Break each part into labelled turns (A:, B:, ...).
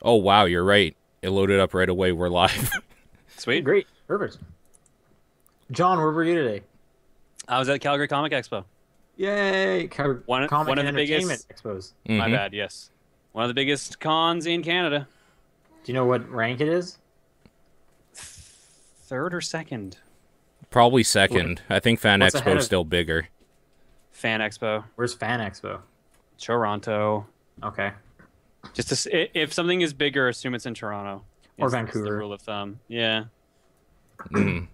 A: Oh, wow, you're right. It loaded up right away. We're live.
B: Sweet.
C: Great. Perfect. John, where were you today?
B: I was at Calgary Comic Expo.
C: Yay!
B: One
C: Comic
B: of
C: and
B: the
C: Entertainment
B: biggest.
C: Expos.
B: My
A: hmm
B: bad. Yes, one of the biggest cons in Canada.
C: Do you know what rank it is?
B: Third or second
A: Probably
C: What-
A: second. I think Fan
C: What's ahead
A: Expo's
C: of?
A: still bigger.
B: Fan Expo,
C: Where's Fan Expo?
B: Toronto.
C: Okay.
B: Just to, if something is bigger, assume it's in Toronto.
C: Or
B: Is the
C: Vancouver.
B: rule of thumb. Yeah.
A: Mm.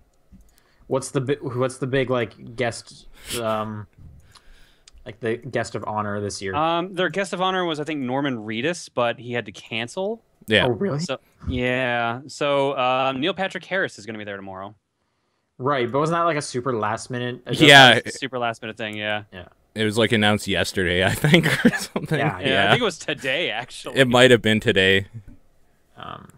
C: What's the big like guest like the guest of honor this year?
B: Their guest of honor was I think Norman Reedus, but he had to cancel.
A: Yeah.
C: Oh, really?
B: So yeah. So Neil Patrick Harris is going to be there tomorrow.
C: Right, but wasn't that like a super last minute?
A: Yeah.
B: Super last minute thing. Yeah.
C: Yeah.
A: It was like announced yesterday, I think, or something.
C: Yeah,
B: Yeah. I think it was today actually.
A: It might have been today.
C: Um,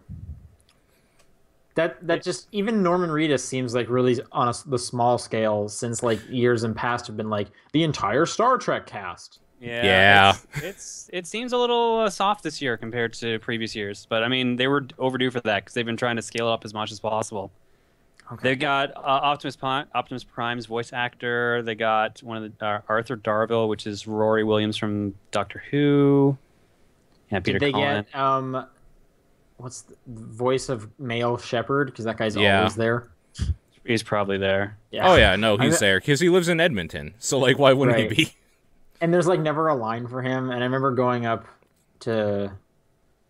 C: that just even Norman Reedus seems like really on the small scale since like years in past have been like the entire Star Trek cast.
B: Yeah, it seems a little soft this year compared to previous years, but I mean they were overdue for that because they've been trying to scale it up as much as possible.
C: Okay.
B: They've got Optimus Prime's voice actor. They got one of the Arthur Darvill, which is Rory Williams from Doctor Who. Yeah, Peter
C: Did they
B: Cullen.
C: get what's the voice of male Shepherd? Because that guy's
A: Yeah.
C: always there.
B: He's probably there.
A: Oh, yeah, no,
C: I
A: he's
C: mean-
A: there because he lives in Edmonton. So, like, why wouldn't
C: Right.
A: he be?
C: And there's like never a line for him. And I remember going up to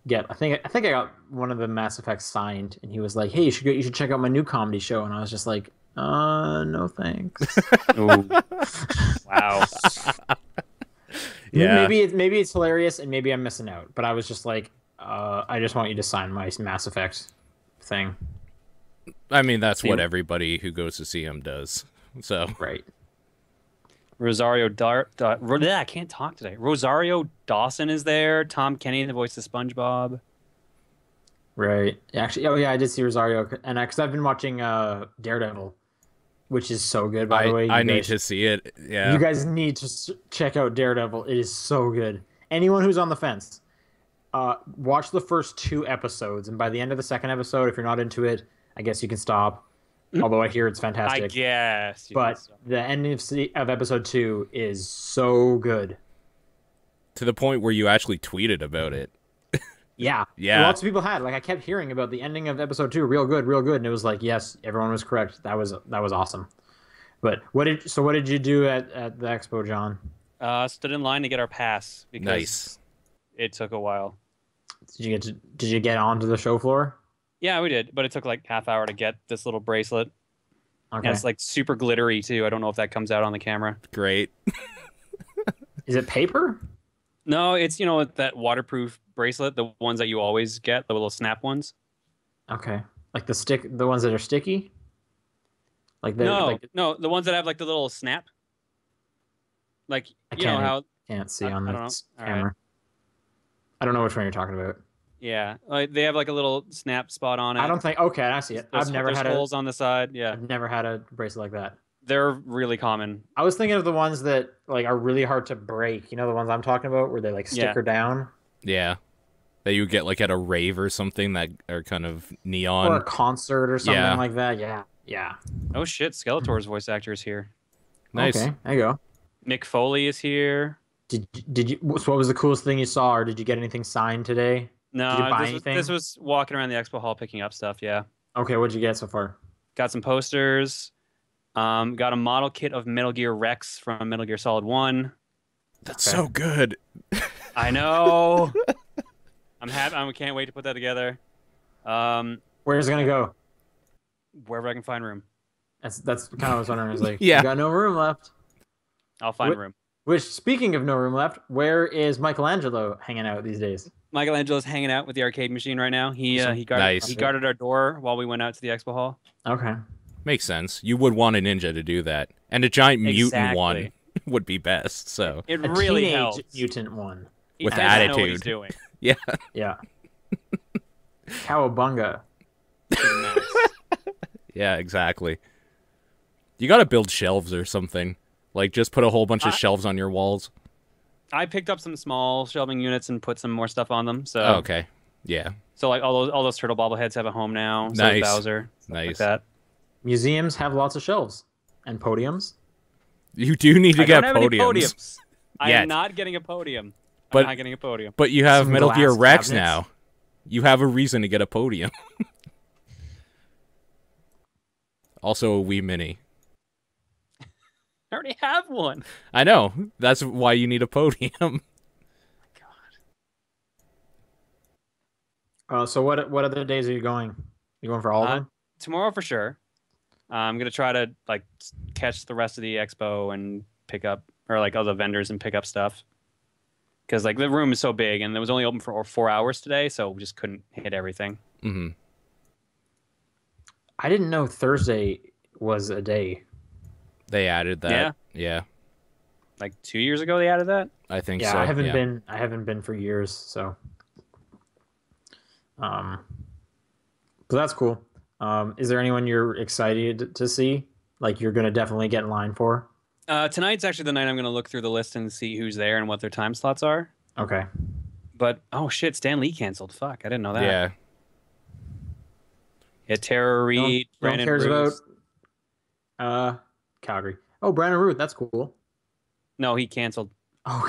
C: get I think I got one of the Mass Effects signed, and he was like, "Hey, you should check out my new comedy show." And I was just like, no thanks."
B: Ooh. Wow.
A: Yeah.
C: Maybe it's hilarious, and maybe I'm missing out. But I was just like, I just want you to sign my Mass Effect thing.
A: I mean, that's what
B: See-
A: everybody who goes to see him does. So,
C: Right.
B: I can't talk today. Rosario Dawson is there. Tom Kenny, the voice of SpongeBob.
C: Right. Actually, oh yeah, I did see Rosario, and because I've been watching Daredevil, which is so good. By the way,
A: I need to see it. Yeah.
C: You guys need to check out Daredevil. It is so good. Anyone who's on the fence, watch the first 2 episodes, and by the end of the second episode, if you're not into it, I guess you can stop. Although I hear it's
B: I
C: fantastic.
B: guess.
C: But the ending of episode 2 is so good.
A: To the point where you actually tweeted about it.
C: Yeah.
A: Yeah.
C: Lots of people had. Like I kept hearing about the ending of episode 2, real good, real good, and it was like, yes, everyone was correct. That was awesome. But what did you do at the expo, John?
B: Stood in line to get our pass because
A: Nice.
B: it took a while.
C: Did you get onto the show floor?
B: Yeah, we did, but it took like half hour to get this little bracelet.
C: Okay.
B: And it's like super glittery too. I don't know if that comes out on the camera.
A: Great.
C: Is it paper?
B: No, it's that waterproof bracelet, the ones that you always get, the little snap ones.
C: Okay. Like the ones that are sticky? Like they're
B: No,
C: like
B: no, the ones that have like the little snap. Like
C: I
B: you know
C: can't
B: how
C: can't see
B: I
C: on
B: don't know.
C: this
B: All
C: camera.
B: right.
C: I don't know which one you're talking about.
B: yeah, like they have like a little snap spot on it.
C: I don't think okay, I see it.
B: There's, there's holes on the side. Yeah,
C: I've never had a bracelet like that.
B: they're really common.
C: I was thinking of the ones that like are really hard to break. You know the ones I'm talking about where they like
B: Yeah.
C: sticker down?
A: Yeah. That you get like at a rave or something that are kind of
C: Or a
A: neon.
C: concert or something
A: Yeah.
C: like that. Yeah. Yeah.
B: Oh shit, Skeletor's voice actor is here.
A: Nice.
C: Okay, there you go.
B: Mick Foley is here.
C: Did you so what was the coolest thing you saw, or did you get anything signed today?
B: No,
C: Did you buy
B: this
C: anything?
B: was walking around the expo hall picking up stuff. Yeah,
C: Okay, what'd you get so far?
B: got some posters. Got a model kit of Metal Gear Rex from Metal Gear Solid 1.
A: That's
C: Okay.
A: so good.
B: I know. I'm happy. I can't wait to put that together.
C: Where's it gonna go?
B: Wherever I can find room,
C: That's kind of what I was wondering. Is like,
A: Yeah.
C: you got no room left.
B: I'll find
C: What-
B: room.
C: Which, speaking of no room left, where is Michelangelo hanging out these days?
B: Michelangelo's hanging out with the arcade machine right now. He
A: Nice.
B: guarded our door while we went out to the expo hall.
C: Okay.
A: Makes sense. You would want a ninja to do that. And a giant mutant one
B: Exactly.
A: would be best. So,
B: It
C: A
B: really
C: teenage
B: helps.
C: mutant one.
B: He
A: With
B: doesn't know what he's
A: attitude.
B: doing.
A: yeah.
C: Yeah. Cowabunga.
A: Yeah, exactly. You got to build shelves or something. Like, just put a whole bunch of shelves on your walls.
B: I picked up some small shelving units and put some more stuff on them. So
A: Oh, okay. Yeah.
B: So like all those turtle bobbleheads have a home now. So
A: Nice.
B: does Bowser, stuff like
A: Nice.
B: that.
C: Museums have lots of shelves and podiums.
A: You do need to
B: I
A: get
B: don't have any
A: podiums.
B: podiums. I
A: Yet.
B: am not getting a podium.
A: But-
B: I'm not getting a podium.
A: But you have
C: Some
A: Metal Gear
C: glass
A: Rex
C: cabinets.
A: now. You have a reason to get a podium. Also a Wii Mini.
B: I already have one.
A: I know. That's why you need a podium.
C: So what other days are you going? You going for all of them?
B: Tomorrow for sure. I'm gonna try to like catch the rest of the expo and pick up, or like other vendors and pick up stuff. Because like the room is so big and it was only open for 4 hours today, so we just couldn't hit everything.
A: Hmm.
C: I didn't know Thursday was a day.
A: They added that.
B: Yeah.
A: Yeah.
B: Like 2 years ago, they added that.
A: I think
C: Yeah,
A: so.
C: I haven't
A: yeah.
C: been. I haven't been for years. So, but that's cool. Is there anyone you're excited to see? Like you're gonna definitely get in line for?
B: Tonight's actually the night I'm gonna look through the list and see who's there and what their time slots are.
C: Okay.
B: But oh shit, Stan Lee canceled. Fuck, I didn't know that.
A: Yeah.
B: Yeah, Tara Reid,
C: No one
B: Brandon
C: cares
B: Bruce.
C: about Calgary. Oh, Brandon Root. That's cool.
B: No, he canceled.
C: Oh.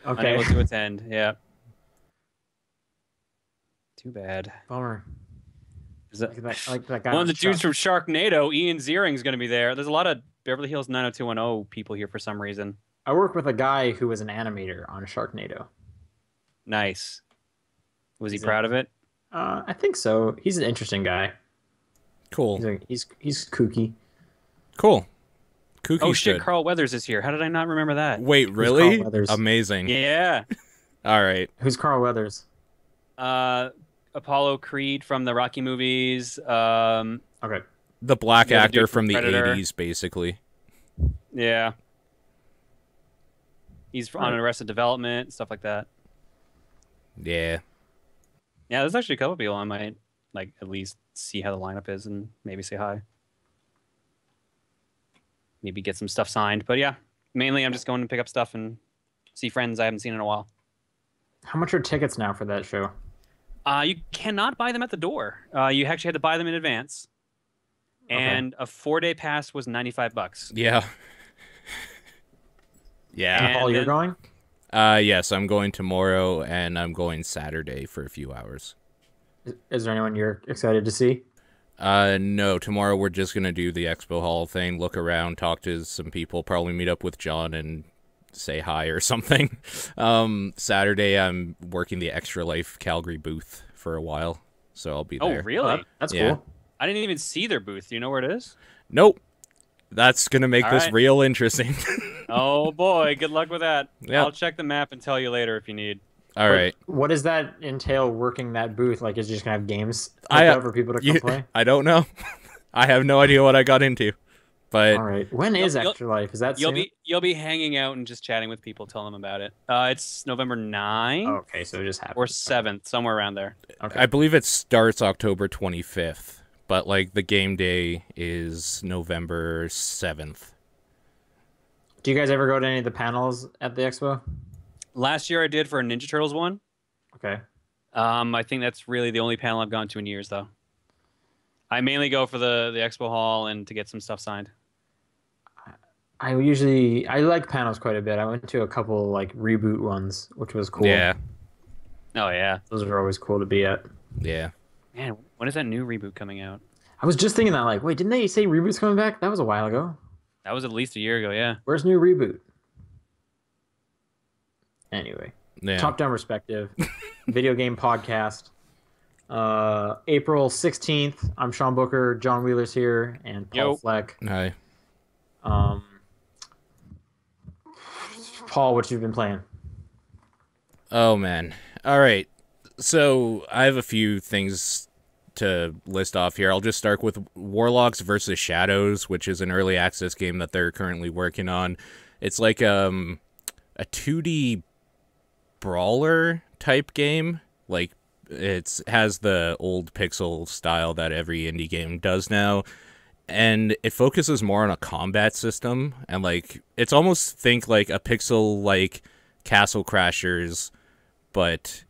C: Okay.
B: Unable to attend. Yeah. Too bad.
C: Bummer.
B: Is that
C: Like that guy.
B: one of the
C: on
B: dudes
C: Shark.
B: from Sharknado? Ian Ziering's going to be there. There's a lot of Beverly Hills 90210 people here for some reason.
C: I work with a guy who was an animator on Sharknado.
B: Nice. Was he
C: He's
B: proud of it?
C: I think so. He's an interesting guy.
A: Cool.
C: He's kooky.
A: Cool. Kooky
B: Oh shit,
A: good.
B: Carl Weathers is here. How did I not remember that?
A: Wait, really?
C: Carl Weathers?
A: Amazing.
B: Yeah.
A: All right.
C: Who's Carl Weathers?
B: Apollo Creed from the Rocky movies.
C: Okay.
A: The black
B: Yeah, the
A: actor
B: dude
A: from
B: from
A: the
B: Predator.
A: 80s, basically.
B: Yeah. He's on
C: Right.
B: Arrested Development, stuff like that.
A: Yeah.
B: Yeah, there's actually a couple people I might like at least see how the lineup is and maybe say hi. Maybe get some stuff signed. But yeah, mainly I'm just going to pick up stuff and see friends I haven't seen in a while.
C: How much are tickets now for that show?
B: You cannot buy them at the door. You actually had to buy them in advance.
C: Okay.
B: And a 4-day pass was $95.
A: Yeah. Yeah.
B: And
C: Paul, you're
B: then-
C: going?
A: Yes, I'm going tomorrow and I'm going Saturday for a few hours.
C: Is there anyone you're excited to see?
A: No, tomorrow we're just gonna do the Expo Hall thing, look around, talk to some people, probably meet up with John and say hi or something. Saturday I'm working the Extra Life Calgary booth for a while, so I'll be
B: Oh,
A: there.
B: really?
C: That's
A: Yeah.
C: cool.
B: I didn't even see their booth. Do you know where it is?
A: Nope. That's gonna make
B: All
A: this
B: right.
A: real interesting.
B: Oh, boy. Good luck with that.
A: Yeah.
B: I'll check the map and tell you later if you need.
A: All right.
C: What does that entail working that booth? Like, is it just gonna have games
A: I,
C: hooked up for people to come play?
A: I don't know. I have no idea what I got into, but
C: All right. When is
B: You'll-
C: Extra Life? Is that
B: You'll
C: soon?
B: be hanging out and just chatting with people, telling them about it. It's November 9th
C: Oh, okay, so it just happened.
B: or 7th, somewhere around there.
C: Okay.
A: I believe it starts October 25th, but like the game day is November 7th.
C: Do you guys ever go to any of the panels at the expo?
B: Last year I did for a Ninja Turtles one.
C: Okay.
B: I think that's really the only panel I've gone to in years, though. I mainly go for the expo hall and to get some stuff signed.
C: I like panels quite a bit. I went to a couple like reboot ones, which was cool.
A: Yeah,
B: Oh yeah,
C: Those are always cool to be at.
A: yeah.
B: man, when is that new reboot coming out?
C: I was just thinking that, like, wait, didn't they say reboot's coming back? That was a while ago.
B: That was at least a year ago. Yeah.
C: Where's new reboot? Anyway,
A: Yeah.
C: Top Down Perspective, video game podcast. April 16th. I'm Sean Booker. John Wheeler's here, and Paul
B: Yo.
C: Fleck.
A: Hi.
C: Paul, what you've been playing?
A: Oh man. All right. So I have a few things to list off here. I'll just start with Warlocks versus Shadows, which is an early access game that they're currently working on. It's like a 2D brawler type game. Like it has the old pixel style that every indie game does now. And it focuses more on a combat system, and like it's almost think like a pixel like Castle Crashers, but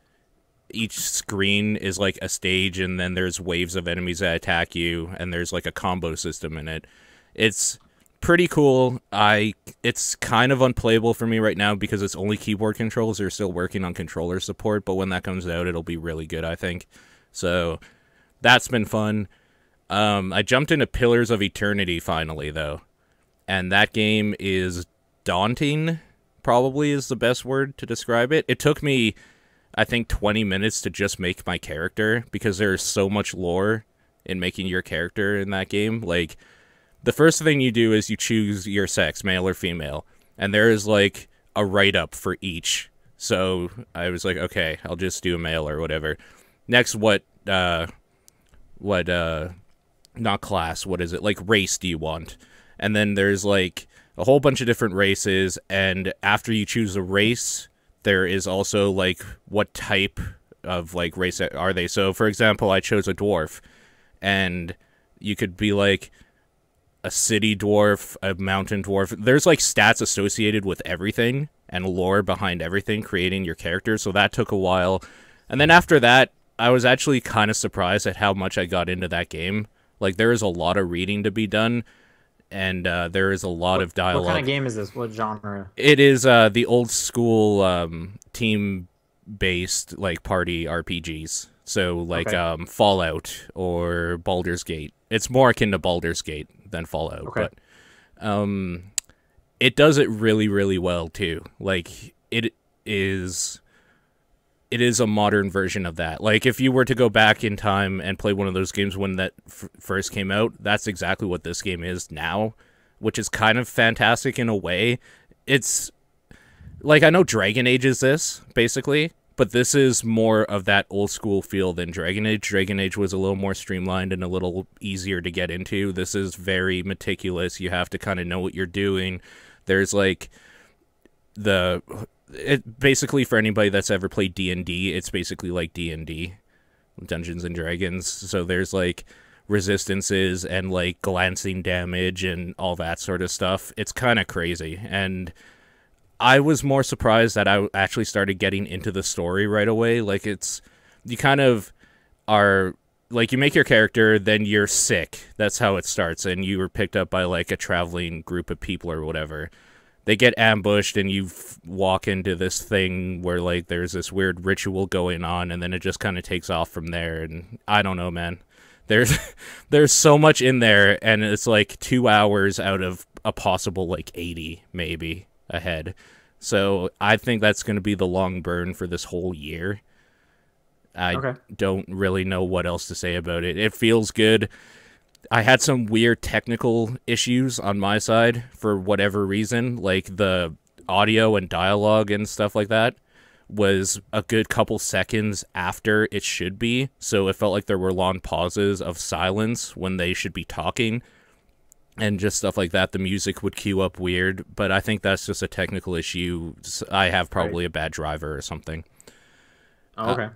A: each screen is like a stage, and then there's waves of enemies that attack you, and there's like a combo system in it. It's pretty cool. It's kind of unplayable for me right now because it's only keyboard controls. They're still working on controller support, but when that comes out, it'll be really good, I think. So that's been fun. I jumped into Pillars of Eternity finally, though, and that game is daunting, probably is the best word to describe it. It took me, I think, 20 minutes to just make my character because there's so much lore in making your character in that game. Like, the first thing you do is you choose your sex, male or female, and there is like a write-up for each. So I was like, okay, I'll just do a male or whatever. Next, not class, what is it? Like, race do you want? And then there's like a whole bunch of different races, and after you choose a race, there is also like what type of like race are they. So for example, I chose a dwarf, and you could be like a city dwarf, a mountain dwarf. There's like stats associated with everything and lore behind everything, creating your character. So that took a while. And then after that, I was actually kind of surprised at how much I got into that game. Like, there is a lot of reading to be done, and there is a lot of dialogue.
C: What kind of game is this? What genre?
A: It is the old school team-based like party RPGs. So like
C: Okay.
A: Fallout or Baldur's Gate. It's more akin to Baldur's Gate than Fallout,
C: Okay.
A: but it does it really, really well too. Like, it is a modern version of that. Like, if you were to go back in time and play one of those games when that first came out, that's exactly what this game is now, which is kind of fantastic in a way. It's like, I know Dragon Age is this, basically, but this is more of that old school feel than Dragon Age. Dragon Age was a little more streamlined and a little easier to get into. This is very meticulous. You have to kind of know what you're doing. There's like basically, for anybody that's ever played D&D, it's basically like D&D, Dungeons and Dragons. So there's like resistances and like glancing damage and all that sort of stuff. It's kind of crazy, and I was more surprised that I actually started getting into the story right away. Like, you kind of are, like, you make your character, then you're sick. That's how it starts, and you were picked up by like a traveling group of people or whatever. They get ambushed, and you walk into this thing where like there's this weird ritual going on, and then it just kind of takes off from there. And I don't know, man. There's so much in there, and it's like 2 hours out of a possible like 80 maybe ahead. So I think that's going to be the long burn for this whole year. I don't really know what else to say about it. It feels good. I had some weird technical issues on my side for whatever reason, like the audio and dialogue and stuff like that was a good couple seconds after it should be, so it felt like there were long pauses of silence when they should be talking and just stuff like that. The music would queue up weird, but I think that's just a technical issue. I have probably a bad driver or something.
C: Oh, okay.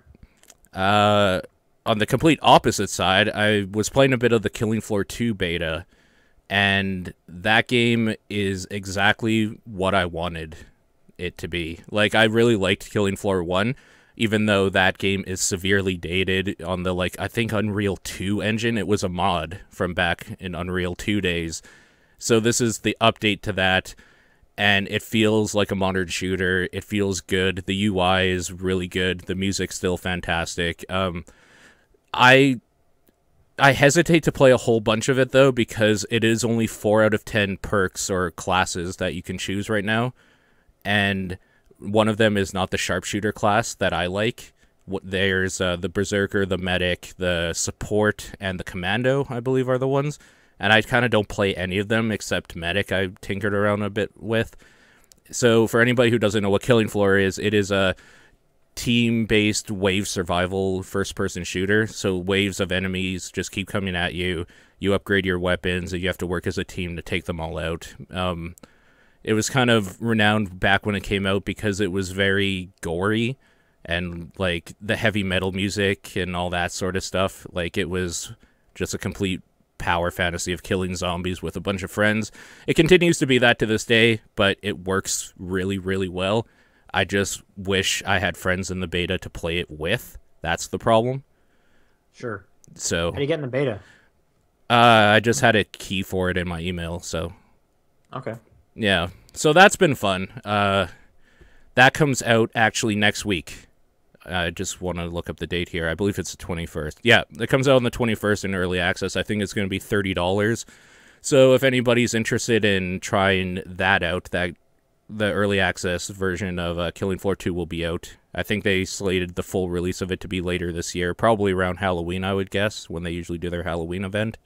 A: On the complete opposite side, I was playing a bit of the Killing Floor 2 beta, and that game is exactly what I wanted it to be. Like, I really liked Killing Floor 1, even though that game is severely dated on the, like, I think Unreal 2 engine. It was a mod from back in Unreal 2 days. So this is the update to that, and it feels like a modern shooter. It feels good. The UI is really good. The music's still fantastic. I hesitate to play a whole bunch of it, though, because it is only 4 out of 10 perks or classes that you can choose right now, and one of them is not the sharpshooter class that I like. There's the Berserker, the Medic, the Support, and the Commando, I believe, are the ones, and I kind of don't play any of them except Medic. I tinkered around a bit with. So for anybody who doesn't know what Killing Floor is, it is a team-based wave survival first-person shooter. So waves of enemies just keep coming at you. You upgrade your weapons, and you have to work as a team to take them all out. It was kind of renowned back when it came out because it was very gory and like the heavy metal music and all that sort of stuff. Like, it was just a complete power fantasy of killing zombies with a bunch of friends. It continues to be that to this day, but it works really, really well. I just wish I had friends in the beta to play it with. That's the problem.
C: Sure.
A: So
C: How do you get in the beta?
A: I just had a key for it in my email, so
C: Okay.
A: yeah. So that's been fun. That comes out actually next week. I just want to look up the date here. I believe it's the 21st. Yeah, it comes out on the 21st in early access. I think it's going to be $30. So if anybody's interested in trying that out, that the early access version of Killing Floor 2 will be out. I think they slated the full release of it to be later this year, probably around Halloween, I would guess, when they usually do their Halloween event.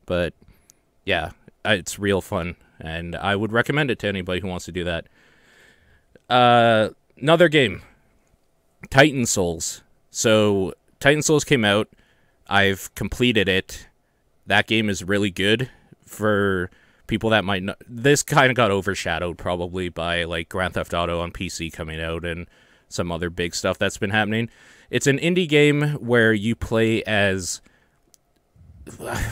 A: But yeah, it's real fun, and I would recommend it to anybody who wants to do that. Another game, Titan Souls. So Titan Souls came out. I've completed it. That game is really good. For people that might not, this kind of got overshadowed probably by like Grand Theft Auto on PC coming out and some other big stuff that's been happening. It's an indie game where you play as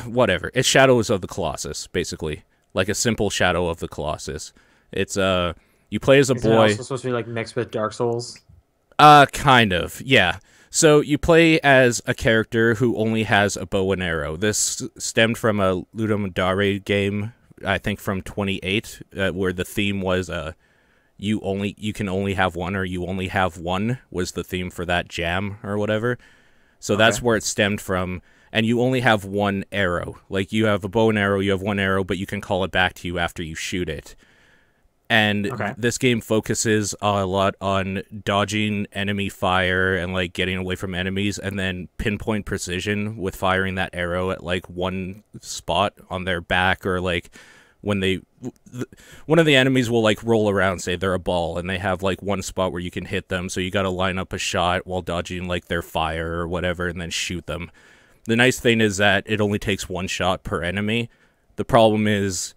A: whatever. It's Shadows of the Colossus, basically, like a simple Shadow of the Colossus. It's you play as a
C: Is it
A: boy.
C: also supposed to be like mixed with Dark Souls?
A: Kind of, yeah. So you play as a character who only has a bow and arrow. This stemmed from a Ludum game, I think from 28, where the theme was you can only have one, or you only have one was the theme for that jam or whatever. So that's where it stemmed from. And you only have one arrow. Like, you have a bow and arrow, you have one arrow, but you can call it back to you after you shoot it. And this game focuses a lot on dodging enemy fire and, like, getting away from enemies, and then pinpoint precision with firing that arrow at, like, one spot on their back, or, like, when they... one of the enemies will, like, roll around, say they're a ball, and they have, like, one spot where you can hit them, so you gotta line up a shot while dodging, like, their fire or whatever, and then shoot them. The nice thing is that it only takes one shot per enemy. The problem is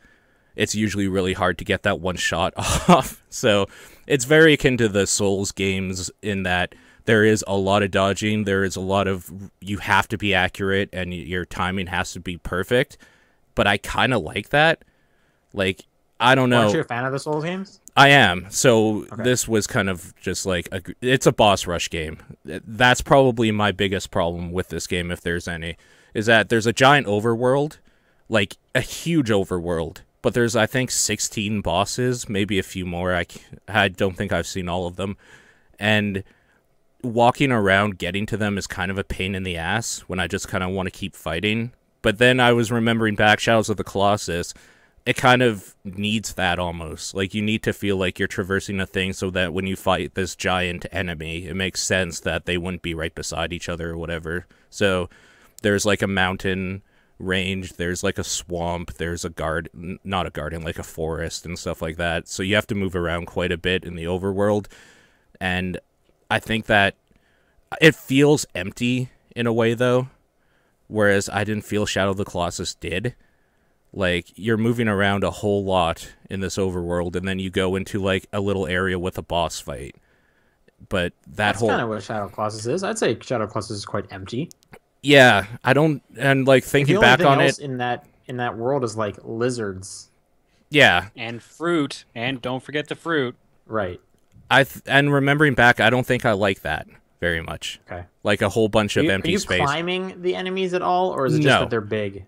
A: it's usually really hard to get that one shot off. So it's very akin to the Souls games in that there is a lot of dodging. There is a lot of, you have to be accurate and your timing has to be perfect. But I kind of like that. Like, I don't know.
C: Aren't you a fan of the Souls games?
A: I am. So this was kind of just like, it's a boss rush game. That's probably my biggest problem with this game, if there's any, is that there's a giant overworld, like a huge overworld, but there's, I think, 16 bosses, maybe a few more. I don't think I've seen all of them. And walking around getting to them is kind of a pain in the ass when I just kind of want to keep fighting. But then I was remembering back Shadows of the Colossus. It kind of needs that almost. Like, you need to feel like you're traversing a thing so that when you fight this giant enemy, it makes sense that they wouldn't be right beside each other or whatever. So there's like a mountain range, there's like a swamp, there's a not a garden, like a forest and stuff like that. So you have to move around quite a bit in the overworld. And I think that it feels empty in a way, though, whereas I didn't feel Shadow of the Colossus did. Like, you're moving around a whole lot in this overworld, and then you go into, like, a little area with a boss fight. But that's
C: kind of what Shadow of the Colossus is. I'd say Shadow of the Colossus is quite empty.
A: Yeah, I don't... And, like, thinking back on it...
C: in that world is, like, lizards.
A: Yeah.
B: And fruit. And don't forget the fruit.
C: Right.
A: And remembering back, I don't think I like that very much.
C: Okay.
A: Like, a whole bunch of empty space.
C: Are you climbing the enemies at all, or is it just that they're big?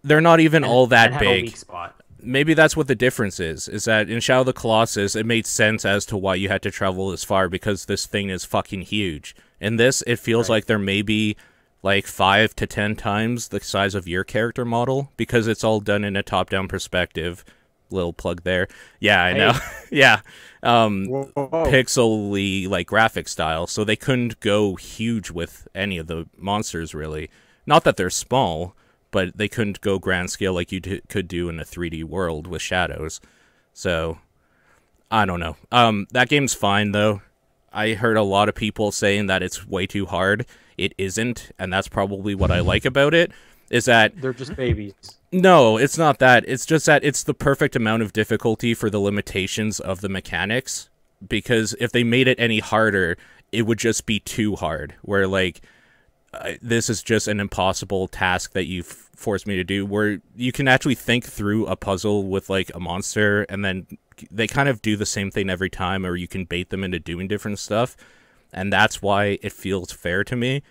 A: They're not even all that
C: and
A: big.
C: have a weak spot.
A: Maybe that's what the difference is that in Shadow of the Colossus, it made sense as to why you had to travel this far, because this thing is fucking huge. In this, it feels like there may be like 5 to 10 times the size of your character model, because it's all done in a top-down perspective. Little plug there. Yeah, I know. Yeah. Pixely, like, graphic style, so they couldn't go huge with any of the monsters, really. Not that they're small, but they couldn't go grand scale like you could do in a 3D world with shadows. So, I don't know. That game's fine, though. I heard a lot of people saying that it's way too hard. It isn't, and that's probably what I like about it, is that...
C: They're just babies.
A: No, it's not that. It's just that it's the perfect amount of difficulty for the limitations of the mechanics, because if they made it any harder, it would just be too hard, where, like... this is just an impossible task that you've forced me to do, where you can actually think through a puzzle with, like, a monster and then they kind of do the same thing every time, or you can bait them into doing different stuff, and that's why it feels fair to me.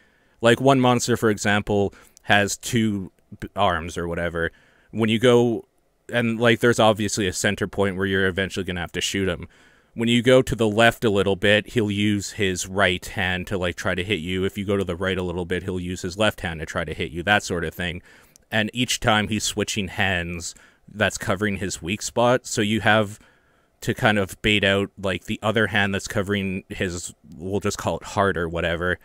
A: Like one monster, for example, has two arms or whatever. When you go, and like there's obviously a center point where you're eventually gonna have to shoot him. When you go to the left a little bit, he'll use his right hand to like try to hit you. If you go to the right a little bit, he'll use his left hand to try to hit you, that sort of thing. And each time he's switching hands, that's covering his weak spot. So you have to kind of bait out like the other hand that's covering his, we'll just call it heart or whatever,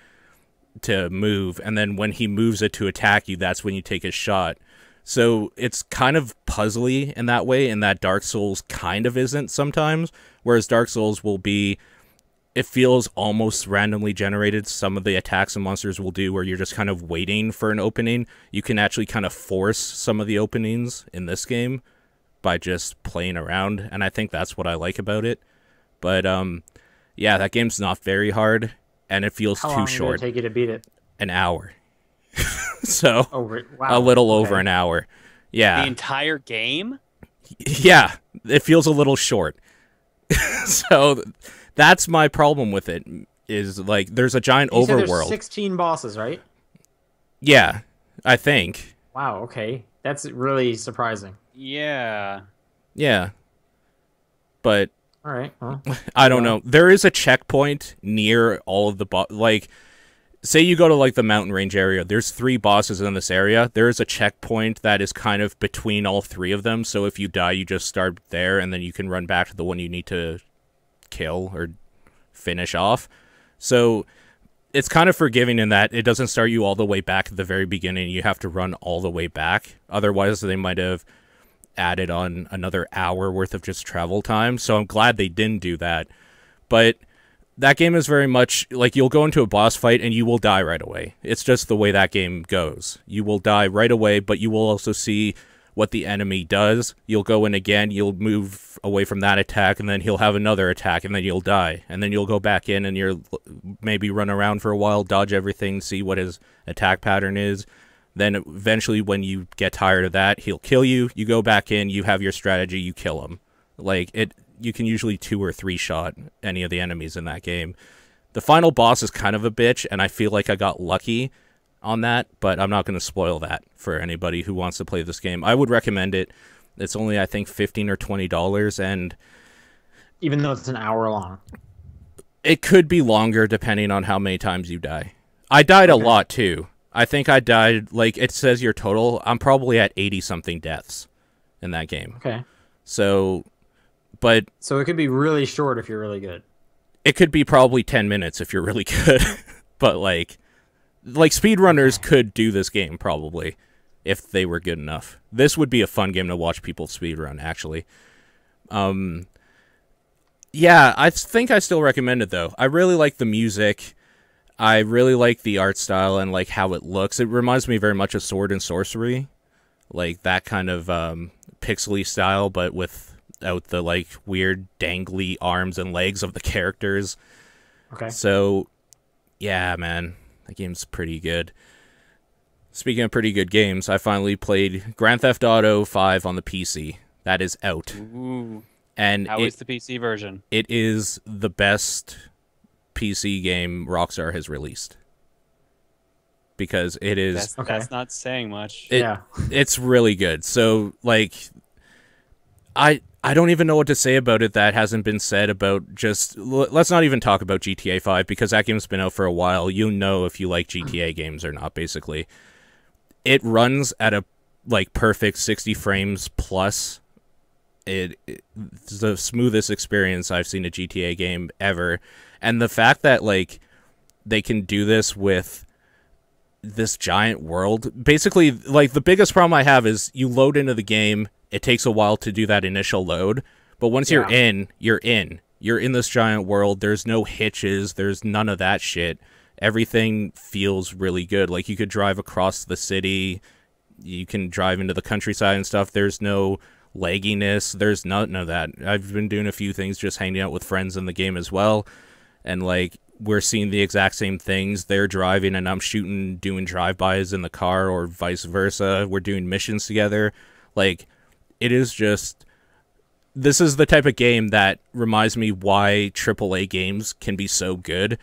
A: to move. And then when he moves it to attack you, that's when you take his shot. So it's kind of puzzly in that way, and that Dark Souls kind of isn't sometimes. Whereas Dark Souls will be, it feels almost randomly generated. Some of the attacks and monsters will do where you're just kind of waiting for an opening. You can actually kind of force some of the openings in this game by just playing around, and I think that's what I like about it. But yeah, that game's not very hard, and it feels
C: How
A: too
C: long did it
A: short.
C: take you to beat it?
A: An hour. So
C: Wow.
A: a little
C: Okay.
A: over an hour. Yeah.
B: The entire game?
A: Yeah, it feels a little short. So that's my problem with it, is like there's a giant
C: You said there's
A: overworld.
C: 16 bosses, right?
A: Yeah, I think.
C: Wow. Okay, that's really surprising.
B: Yeah.
A: Yeah. But
C: All right. Well,
A: I don't know. There is a checkpoint near all of the like, say you go to like the mountain range area. There's 3 bosses in this area. There is a checkpoint that is kind of between all 3 of them. So if you die, you just start there, and then you can run back to the one you need to kill or finish off. So it's kind of forgiving in that it doesn't start you all the way back at the very beginning. You have to run all the way back. Otherwise, they might have added on another hour worth of just travel time. So I'm glad they didn't do that. But that game is very much like you'll go into a boss fight and you will die right away. It's just the way that game goes. You will die right away, but you will also see what the enemy does. You'll go in again, you'll move away from that attack, and then he'll have another attack, and then you'll die. And then you'll go back in and you'll maybe run around for a while, dodge everything, see what his attack pattern is. Then eventually when you get tired of that, he'll kill you. You go back in, you have your strategy, you kill him. Like, you can usually 2 or 3 shot any of the enemies in that game. The final boss is kind of a bitch, and I feel like I got lucky on that, but I'm not going to spoil that for anybody who wants to play this game. I would recommend it. It's only, I think, $15 or $20, and
C: even though it's an hour long.
A: it could be longer depending on how many times you die. I died a lot, too. I think I died, like, it says your total. I'm probably at 80-something deaths in that game.
C: Okay.
A: So, but
C: So it could be really short if you're really good.
A: it could be probably 10 minutes if you're really good. But, like speedrunners could do this game, probably, if they were good enough. This would be a fun game to watch people speedrun, actually. Yeah, I think I still recommend it, though. I really like the music. I really like the art style and like how it looks. It reminds me very much of Sword and Sorcery, like that kind of pixely style, but without the like weird dangly arms and legs of the characters.
C: Okay.
A: So, yeah, man, that game's pretty good. Speaking of pretty good games, I finally played Grand Theft Auto 5 on the PC. That is out,
B: Ooh.
A: and
B: How is the PC version?
A: it is the best PC game Rockstar has released, because it is
B: That's not saying much.
C: Yeah.
A: it's really good. So like I don't even know what to say about it that hasn't been said about just let's not even talk about GTA 5, because that game's been out for a while. You know if you like GTA games or not, basically. It runs at a like perfect 60 frames plus. It's the smoothest experience I've seen a GTA game ever. And the fact that like they can do this with this giant world, basically, like the biggest problem I have is you load into the game, it takes a while to do that initial load, but once you're in, you're in this giant world. There's no hitches, there's none of that shit. Everything feels really good. Like you could drive across the city, you can drive into the countryside and stuff. There's no lagginess, there's none of that. I've been doing a few things just hanging out with friends in the game as well, and like we're seeing the exact same things. They're driving and I'm shooting, doing drive-bys in the car, or vice versa. We're doing missions together. Like, it is just this is the type of game that reminds me why AAA games can be so good,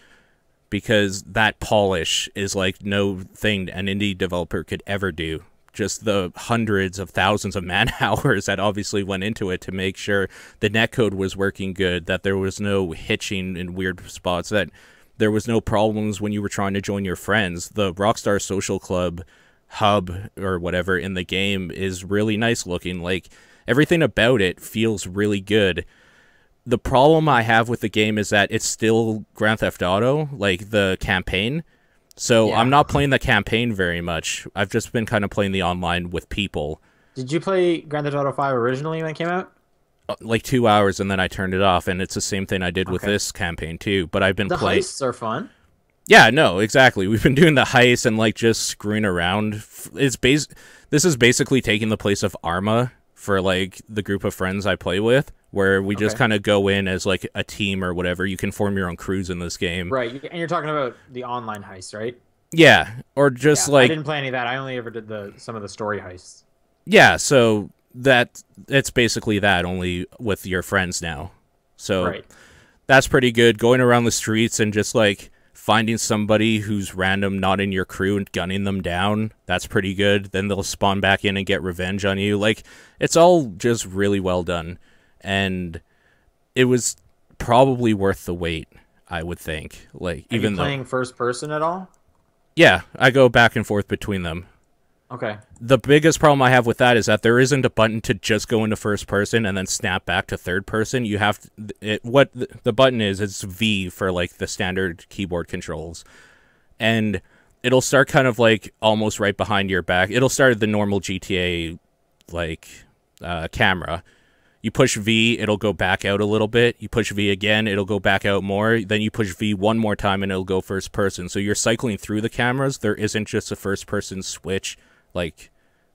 A: because that polish is like no thing an indie developer could ever do. Just the hundreds of thousands of man hours that obviously went into it to make sure the netcode was working good, that there was no hitching in weird spots, that there was no problems when you were trying to join your friends. The Rockstar Social Club hub or whatever in the game is really nice looking. Like, everything about it feels really good. The problem I have with the game is that it's still Grand Theft Auto, like the campaign. So
C: Yeah.
A: I'm not playing the campaign very much. I've just been kind of playing the online with people.
C: Did you play Grand Theft Auto 5 originally when it came out?
A: Like 2 hours, and then I turned it off, and it's the same thing I did with
C: Okay.
A: this campaign too. But I've been
C: The
A: playing.
C: heists are fun.
A: Yeah, no, exactly. We've been doing the heist and like just screwing around. This is basically taking the place of Arma for like the group of friends I play with, where we just
C: Okay.
A: kind of go in as like a team or whatever. You can form your own crews in this game.
C: Right, and you're talking about the online heist, right?
A: Yeah, or just
C: Yeah, I
A: like
C: didn't play any of that. I only ever did some of the story heists.
A: yeah. So that it's basically that, only with your friends now. So
C: Right.
A: that's pretty good. Going around the streets and just like finding somebody who's random, not in your crew, and gunning them down. That's pretty good. Then they'll spawn back in and get revenge on you. Like, it's all just really well done. And it was probably worth the wait, I would think. Like,
C: Are
A: even
C: you
A: though,
C: playing first person at all?
A: yeah, I go back and forth between them.
C: Okay.
A: The biggest problem I have with that is that there isn't a button to just go into first person and then snap back to third person. You have what the button is, it's V for like the standard keyboard controls. And it'll start kind of like almost right behind your back. It'll start at the normal GTA like camera. You push V, it'll go back out a little bit. You push V again, it'll go back out more. Then you push V one more time and it'll go first person. So you're cycling through the cameras. There isn't just a first person switch, like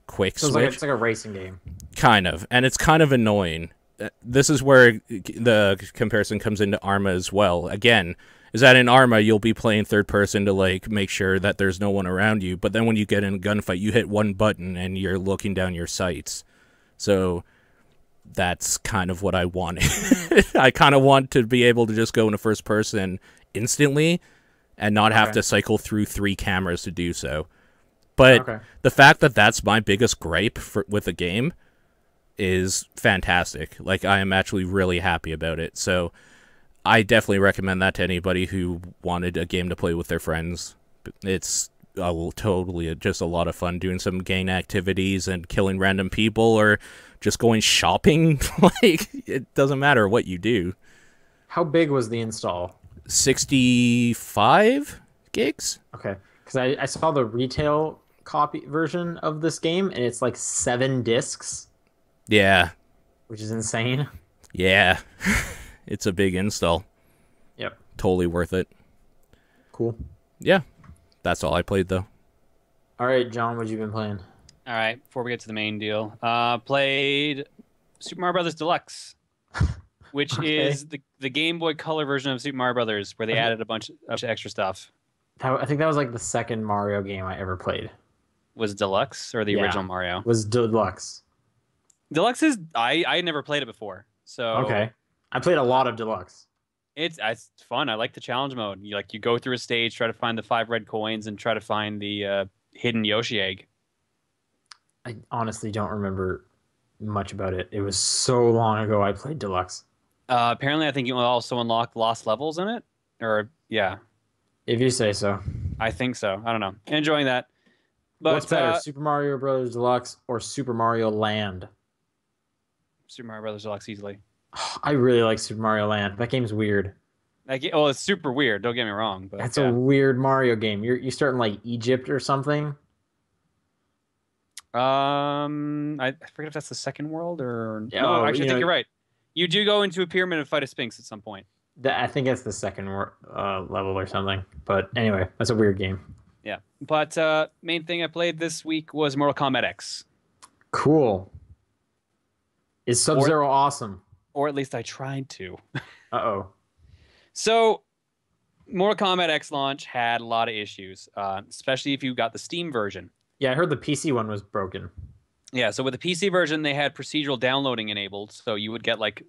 A: quick
C: So
A: switch.
C: it's like a racing game.
A: Kind of. And it's kind of annoying. This is where the comparison comes into Arma as well. Again, is that in Arma, you'll be playing third person to like make sure that there's no one around you. But then when you get in a gunfight, you hit one button and you're looking down your sights. So that's kind of what I wanted. I kind of want to be able to just go into first person instantly and not have
C: Okay.
A: to cycle through 3 cameras to do so. But
C: Okay.
A: the fact that that's my biggest gripe with the game is fantastic. Like, I am actually really happy about it. So I definitely recommend that to anybody who wanted a game to play with their friends. It's totally just a lot of fun doing some gang activities and killing random people or just going shopping. Like, it doesn't matter what you do.
C: How big was the install?
A: 65 gigs?
C: Okay. Because I saw the retail copy version of this game, and it's like 7 discs,
A: Yeah.
C: which is insane.
A: Yeah. It's a big install.
C: Yep.
A: Totally worth it.
C: Cool.
A: Yeah. That's all I played, though.
C: All right, John, what you been playing?
B: All right, before we get to the main deal, played Super Mario Brothers Deluxe, which
C: Okay.
B: is the Game Boy Color version of Super Mario Brothers, where they added a bunch of extra stuff.
C: I think that was like the second Mario game I ever played.
B: Was Deluxe or the
C: Yeah.
B: original Mario?
C: Was Deluxe.
B: Deluxe is I never played it before, so
C: Okay. I played a lot of Deluxe.
B: it's fun. I like the challenge mode. You go through a stage, try to find the 5 red coins, and try to find the hidden Yoshi egg.
C: I honestly don't remember much about it. It was so long ago I played Deluxe.
B: Apparently, I think you also unlock lost levels in it, or yeah,
C: If you say so.
B: I think so. I don't know. Enjoying that. But
C: What's better, Super Mario Bros. Deluxe or Super Mario Land?
B: Super Mario Brothers Deluxe easily.
C: I really like Super Mario Land. That game's weird.
B: Well, it's super weird. Don't get me wrong, but
C: That's
B: yeah.
C: a weird Mario game. You start in like Egypt or something.
B: I forget if that's the second world or
C: Yeah,
B: no.
C: oh,
B: Actually, I
C: you
B: think
C: know-
B: you're right. You do go into a pyramid and fight a sphinx at some point.
C: I think that's the second level or something. But anyway, that's a weird game.
B: Yeah, but main thing I played this week was Mortal Kombat X,
C: Cool. Is Sub-Zero awesome?
B: or at least I tried to.
C: Uh-oh.
B: So, Mortal Kombat X launch had a lot of issues, especially if you got the Steam version.
C: Yeah, I heard the PC one was broken.
B: Yeah, so with the PC version, they had procedural downloading enabled, so you would get like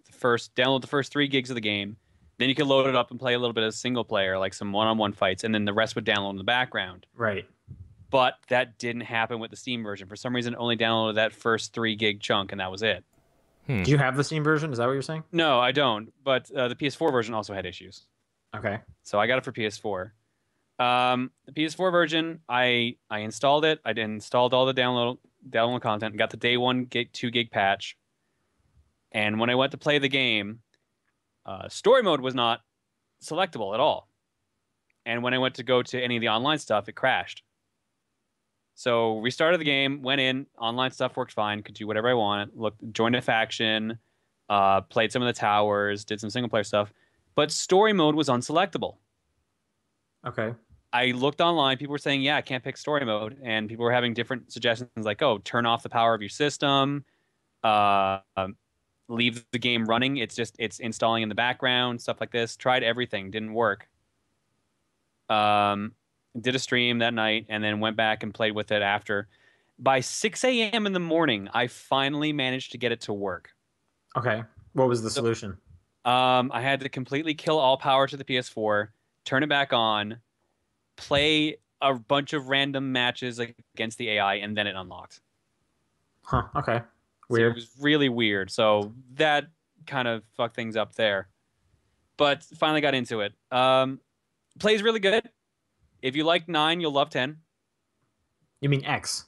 B: download the first 3 gigs of the game, then you could load it up and play a little bit of single player, like some one-on-one fights, and then the rest would download in the background.
C: Right.
B: But that didn't happen with the Steam version. For some reason, it only downloaded that first 3 gig chunk, and that was it.
C: Do you have the Steam version? Is that what you're saying?
B: No, I don't. But the PS4 version also had issues,
C: Okay.
B: so I got it for PS4. The PS4 version, I installed it. I installed all the download content. Got the day 1 gig 2 gig patch, and when I went to play the game, story mode was not selectable at all. And when I went to go to any of the online stuff, it crashed. So restarted the game, went in, online stuff worked fine, could do whatever I wanted. Joined a faction, played some of the towers, did some single player stuff, but story mode was unselectable.
C: Okay.
B: I looked online, people were saying, yeah, I can't pick story mode, and people were having different suggestions like, oh, turn off the power of your system, leave the game running, it's installing in the background, stuff like this. Tried everything, didn't work. Did a stream that night and then went back and played with it after. By 6 a.m. in the morning, I finally managed to get it to work.
C: Okay. What was the solution?
B: I had to completely kill all power to the PS4, turn it back on, play a bunch of random matches against the AI, and then it unlocked.
C: Huh. Okay.
B: So
C: Weird.
B: it was really weird. So that kind of fucked things up there. But finally got into it. Plays really good. If you like 9, you'll love 10.
C: You mean X?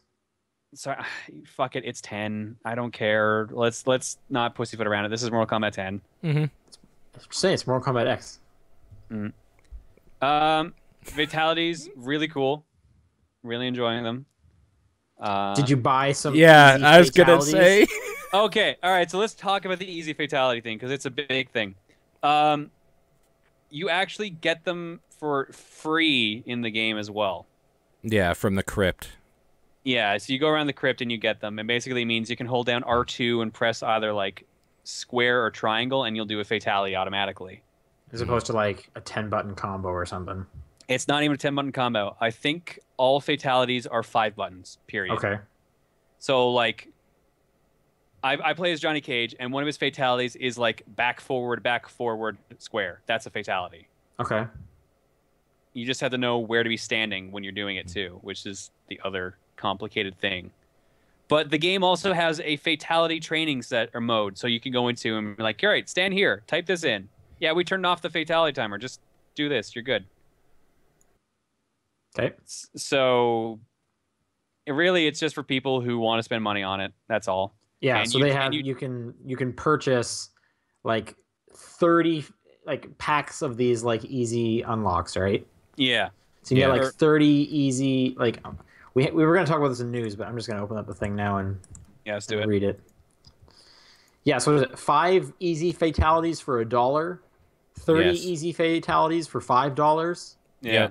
B: Sorry, fuck it. It's 10. I don't care. Let's not pussyfoot around it. This is Mortal Kombat 10.
A: Mm-hmm.
C: Say it's Mortal Kombat X.
B: Fatalities, really cool. Really enjoying them.
C: Did you buy some?
A: Yeah,
C: easy
A: I was gonna
C: fatalities?
A: say.
B: Okay, all right. So let's talk about the easy fatality thing because it's a big thing. You actually get them for free in the game as well.
A: Yeah, from the crypt.
B: Yeah, so you go around the crypt and you get them. It basically means you can hold down R2 and press either like square or triangle, and you'll do a fatality automatically.
C: As opposed to like a 10-button combo or something.
B: It's not even a 10-button combo. I think all fatalities are 5 buttons, period.
C: Okay.
B: So, like, I play as Johnny Cage, and one of his fatalities is, like, back, forward, square. That's a fatality.
C: Okay.
B: You just have to know where to be standing when you're doing it, too, which is the other complicated thing. But the game also has a fatality training set or mode, so you can go into and be like, all right, stand here, type this in. Yeah, we turned off the fatality timer. Just do this. You're good.
C: Okay.
B: So, it's just for people who want to spend money on it. That's all.
C: Yeah,
B: And
C: so they have you can purchase like 30 like packs of these like easy unlocks, right?
B: Yeah.
C: So you
A: Yeah.
C: get like 30 easy like we were going to talk about this in news, but I'm just going to open up the thing now and
B: Yeah, let's do it.
C: read it. Yeah, so what is it? 5 easy fatalities for $1, 30
A: Yes.
C: easy fatalities for $5.
B: Yeah.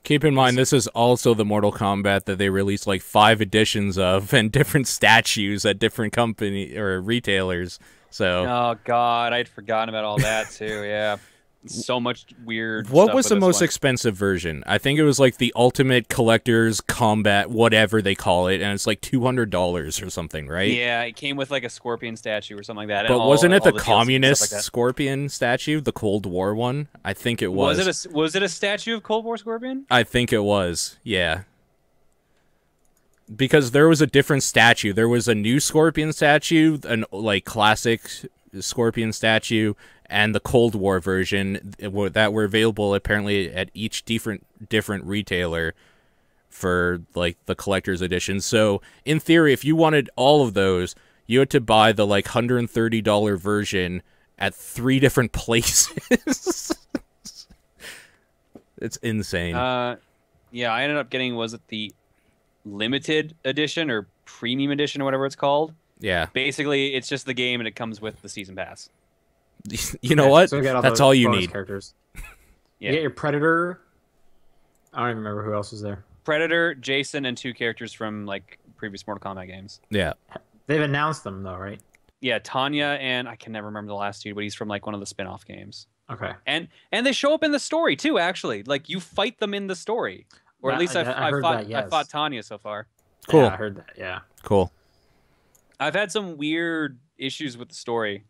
A: Keep in mind, this is also the Mortal Kombat that they released like 5 editions of and different statues at different company or retailers. So,
B: Oh God, I'd forgotten about all that too. Yeah, so much weird.
A: what
B: stuff
A: was
B: with
A: the
B: this
A: most
B: one.
A: expensive version? I think it was like the Ultimate Collector's Combat, whatever they call it, and it's like $200 or something, right?
B: Yeah, it came with like a scorpion statue or something like that. and
A: But
B: all-
A: wasn't it
B: all
A: the
B: DLCs and stuff
A: communist
B: like that.
A: Scorpion statue, the Cold War one? I think it was.
B: Was it a statue of Cold War Scorpion?
A: I think it was. Yeah. Because there was a different statue. There was a new Scorpion statue, an like classic Scorpion statue, and the Cold War version that were available apparently at each different retailer for like the collector's edition. So in theory, if you wanted all of those, you had to buy the like $130 version at 3 different places. It's insane.
B: Yeah, I ended up getting, was it the limited edition or premium edition or whatever it's called?
A: Yeah.
B: Basically, it's just the game and it comes with the season pass.
A: You know what?
C: So we got
A: That's
C: the
A: all you
C: bonus
A: need.
C: characters.
B: Yeah.
C: You get your Predator. I don't even remember who else was there.
B: Predator, Jason, and 2 characters from like previous Mortal Kombat games.
A: Yeah.
C: They've announced them though, right?
B: Yeah, Tanya and I can never remember the last dude, but he's from like one of the spin-off games.
C: Okay.
B: And they show up in the story too, actually. Like you fight them in the story. Or at least I
C: heard
B: fought
C: that, yes.
B: I fought Tanya so far.
A: Cool.
C: Yeah, I heard that. Yeah.
A: Cool.
B: I've had some weird issues with the story.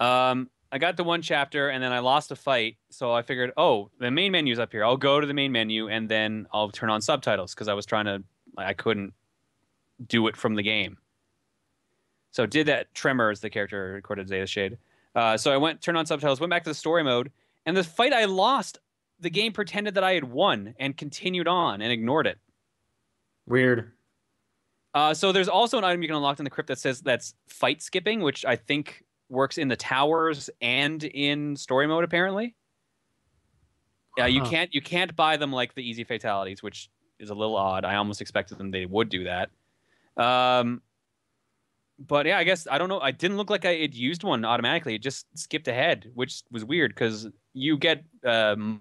B: I got to one chapter and then I lost a fight, so I figured, oh, the main menu's up here. I'll go to the main menu and then I'll turn on subtitles because I couldn't do it from the game. So did that. Tremors, the character recorded Zeta Shade. So I turned on subtitles, went back to the story mode, and the fight I lost, the game pretended that I had won and continued on and ignored it.
C: Weird.
B: So there's also an item you can unlock in the crypt that says that's fight skipping, which I think works in the towers and in story mode apparently. Yeah, you can't buy them like the easy fatalities, which is a little odd. I almost expected they would do that. But yeah, I guess I don't know. I didn't look like I had used one automatically. It just skipped ahead, which was weird because you get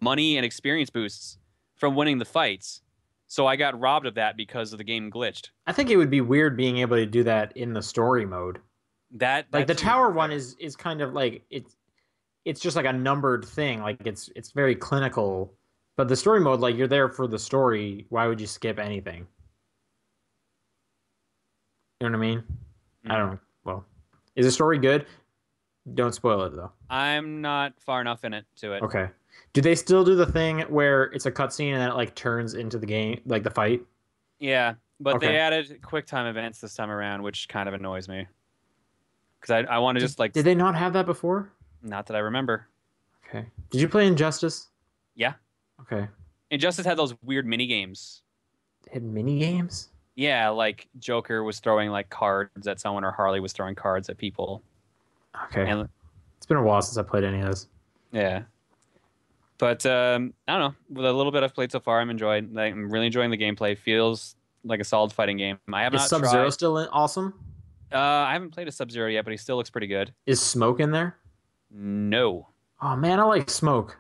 B: money and experience boosts from winning the fights. So I got robbed of that because of the game glitched.
C: I think it would be weird being able to do that in the story mode.
B: That
C: Like the tower one is kind of like it's just like a numbered thing. Like it's very clinical. But the story mode, like you're there for the story. Why would you skip anything? You know what I mean? I don't know. Well, is the story good? Don't spoil it though.
B: I'm not far enough in it to it.
C: Okay. Do they still do the thing where it's a cutscene and then it like turns into the game, like the fight?
B: Yeah, but
C: Okay.
B: they added QuickTime events this time around, which kind of annoys me. Because I want to just like
C: Did they not have that before?
B: not that I remember.
C: Okay. Did you play Injustice?
B: Yeah,
C: Okay.
B: Injustice had those weird mini games.
C: They had mini games?
B: Yeah, like Joker was throwing like cards at someone, or Harley was throwing cards at people.
C: Okay.
B: And
C: It's been a while since I played any of those.
B: yeah, but I don't know. With a little bit I've played so far, I'm enjoying. Like, I'm really enjoying the gameplay. Feels like a solid fighting game. I have
C: Is
B: not
C: Sub-Zero
B: tried.
C: still awesome?
B: I haven't played a Sub-Zero yet, but he still looks pretty good.
C: Is Smoke in there?
B: No.
C: Oh man, I like Smoke.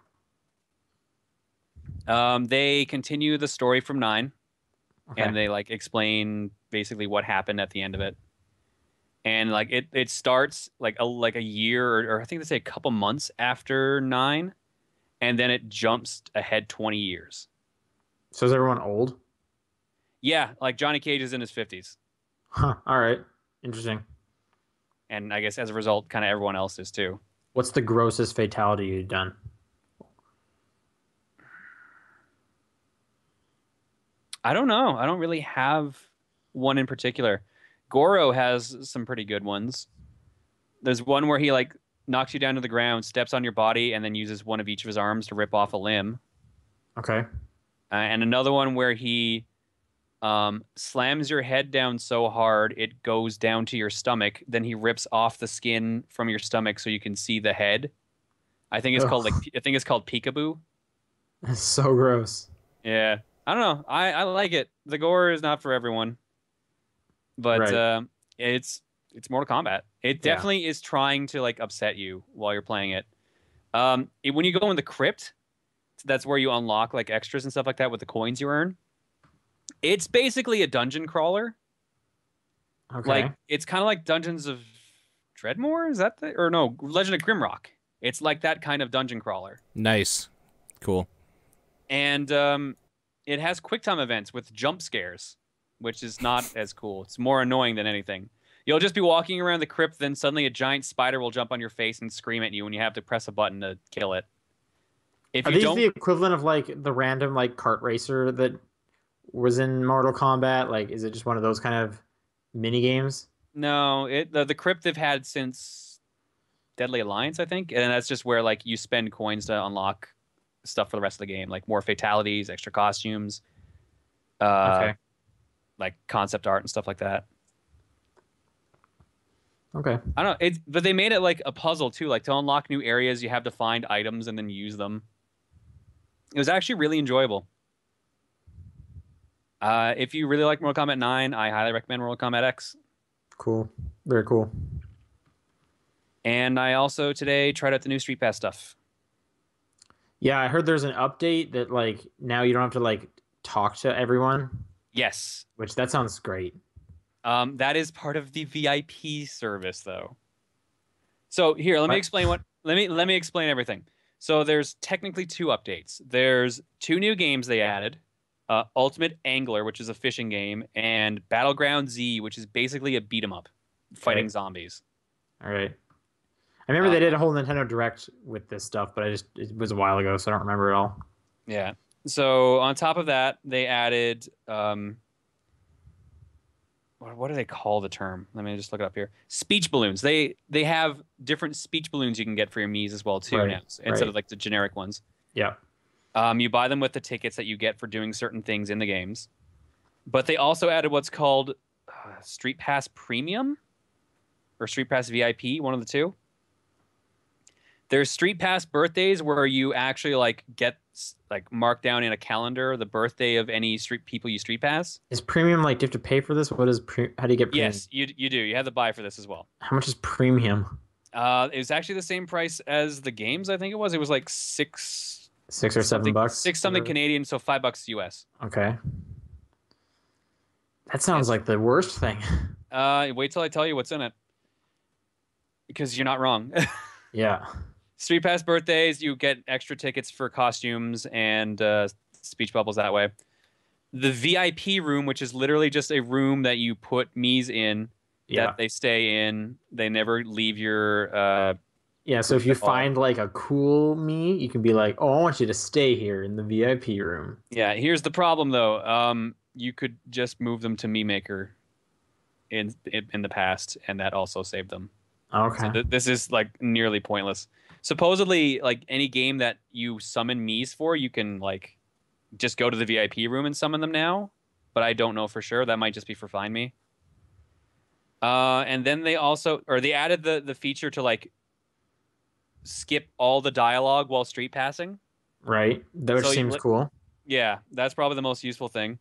B: They continue the story from 9.
C: Okay.
B: And they like explain basically what happened at the end of it. And like it starts like a year or I think they say a couple months after 9, and then it jumps ahead 20 years.
C: So is everyone old?
B: Yeah, like Johnny Cage is in his 50s,
C: Huh. All right. Interesting.
B: and I guess as a result, kind of everyone else is too.
C: What's the grossest fatality you've done?
B: I don't know. I don't really have one in particular. Goro has some pretty good ones. There's one where he like knocks you down to the ground, steps on your body, and then uses one of each of his arms to rip off a limb.
C: Okay.
B: And another one where he slams your head down so hard it goes down to your stomach. Then he rips off the skin from your stomach so you can see the head. I think it's
C: Ugh.
B: called Peekaboo.
C: That's so gross.
B: Yeah, I don't know. I like it. The gore is not for everyone, but
C: Right.
B: it's Mortal Kombat. It
C: Yeah.
B: definitely is trying to like upset you while you're playing it. When you go in the crypt, that's where you unlock like extras and stuff like that with the coins you earn. It's basically a dungeon crawler.
C: Okay.
B: Like it's kind of like Dungeons of Dreadmore. Is that or no? Legend of Grimrock. It's like that kind of dungeon crawler.
A: Nice. Cool.
B: And it has QuickTime events with jump scares, which is not as cool. It's more annoying than anything. You'll just be walking around the crypt, then suddenly a giant spider will jump on your face and scream at you, and you have to press a button to kill it. If
C: Are
B: you
C: these
B: don't,
C: the equivalent of like the random like kart racer that was in Mortal Kombat? Like, is it just one of those kind of mini games?
B: no, the crypt they've had since Deadly Alliance, I think, and that's just where like you spend coins to unlock stuff for the rest of the game, like more fatalities, extra costumes,
C: Okay.
B: like concept art and stuff like that.
C: Okay.
B: I don't know. But they made it like a puzzle too. Like to unlock new areas, you have to find items and then use them. It was actually really enjoyable. If you really like Mortal Kombat 9, I highly recommend Mortal Kombat X.
C: Cool. Very cool.
B: And I also today tried out the new Street Pass stuff.
C: Yeah, I heard there's an update that like now you don't have to like talk to everyone,
B: Yes.
C: which that sounds great.
B: That is part of the VIP service though. So here, let me
C: What?
B: explain let me explain everything. So there's technically 2 updates. There's 2 new games they added. Ultimate Angler, which is a fishing game, and Battleground Z, which is basically a beat 'em up, fighting zombies.
C: All right. I remember they did a whole Nintendo Direct with this stuff, but it was a while ago, so I don't remember it all.
B: Yeah. So on top of that, they added what do they call the term? Let me just look it up here. Speech balloons. They have different speech balloons you can get for your Miis as well too now, instead of like the generic ones.
C: Yeah.
B: You buy them with the tickets that you get for doing certain things in the games. But they also added what's called Street Pass Premium or Street Pass VIP, one of the two. There's Street Pass birthdays where you actually like get like marked down in a calendar the birthday of any people you Street Pass.
C: Is premium like do you have to pay for this? What is how do you get premium?
B: Yes, you do. You have to buy for this as well.
C: How much is premium?
B: It was actually the same price as the games, I think it was. It was like $6
C: or $7.
B: Six something Canadian, so $5 US.
C: Okay. That sounds like the worst thing.
B: Wait till I tell you what's in it. Because you're not wrong.
C: Yeah.
B: Street Pass birthdays, you get extra tickets for costumes and speech bubbles that way. The VIP room, which is literally just a room that you put Miis in, that they stay in. They never leave your...
C: yeah, so if you find like a cool Mii, you can be like, oh, I want you to stay here in the VIP room.
B: Yeah, here's the problem though. You could just move them to Mii Maker in the past, and that also saved them.
C: Okay.
B: So this is like nearly pointless. Supposedly, like any game that you summon Miis for, you can like just go to the VIP room and summon them now. But I don't know for sure. That might just be for Find Me. And then they added the feature to like skip all the dialogue while street passing.
C: Right. That seems cool.
B: Yeah, that's probably the most useful thing.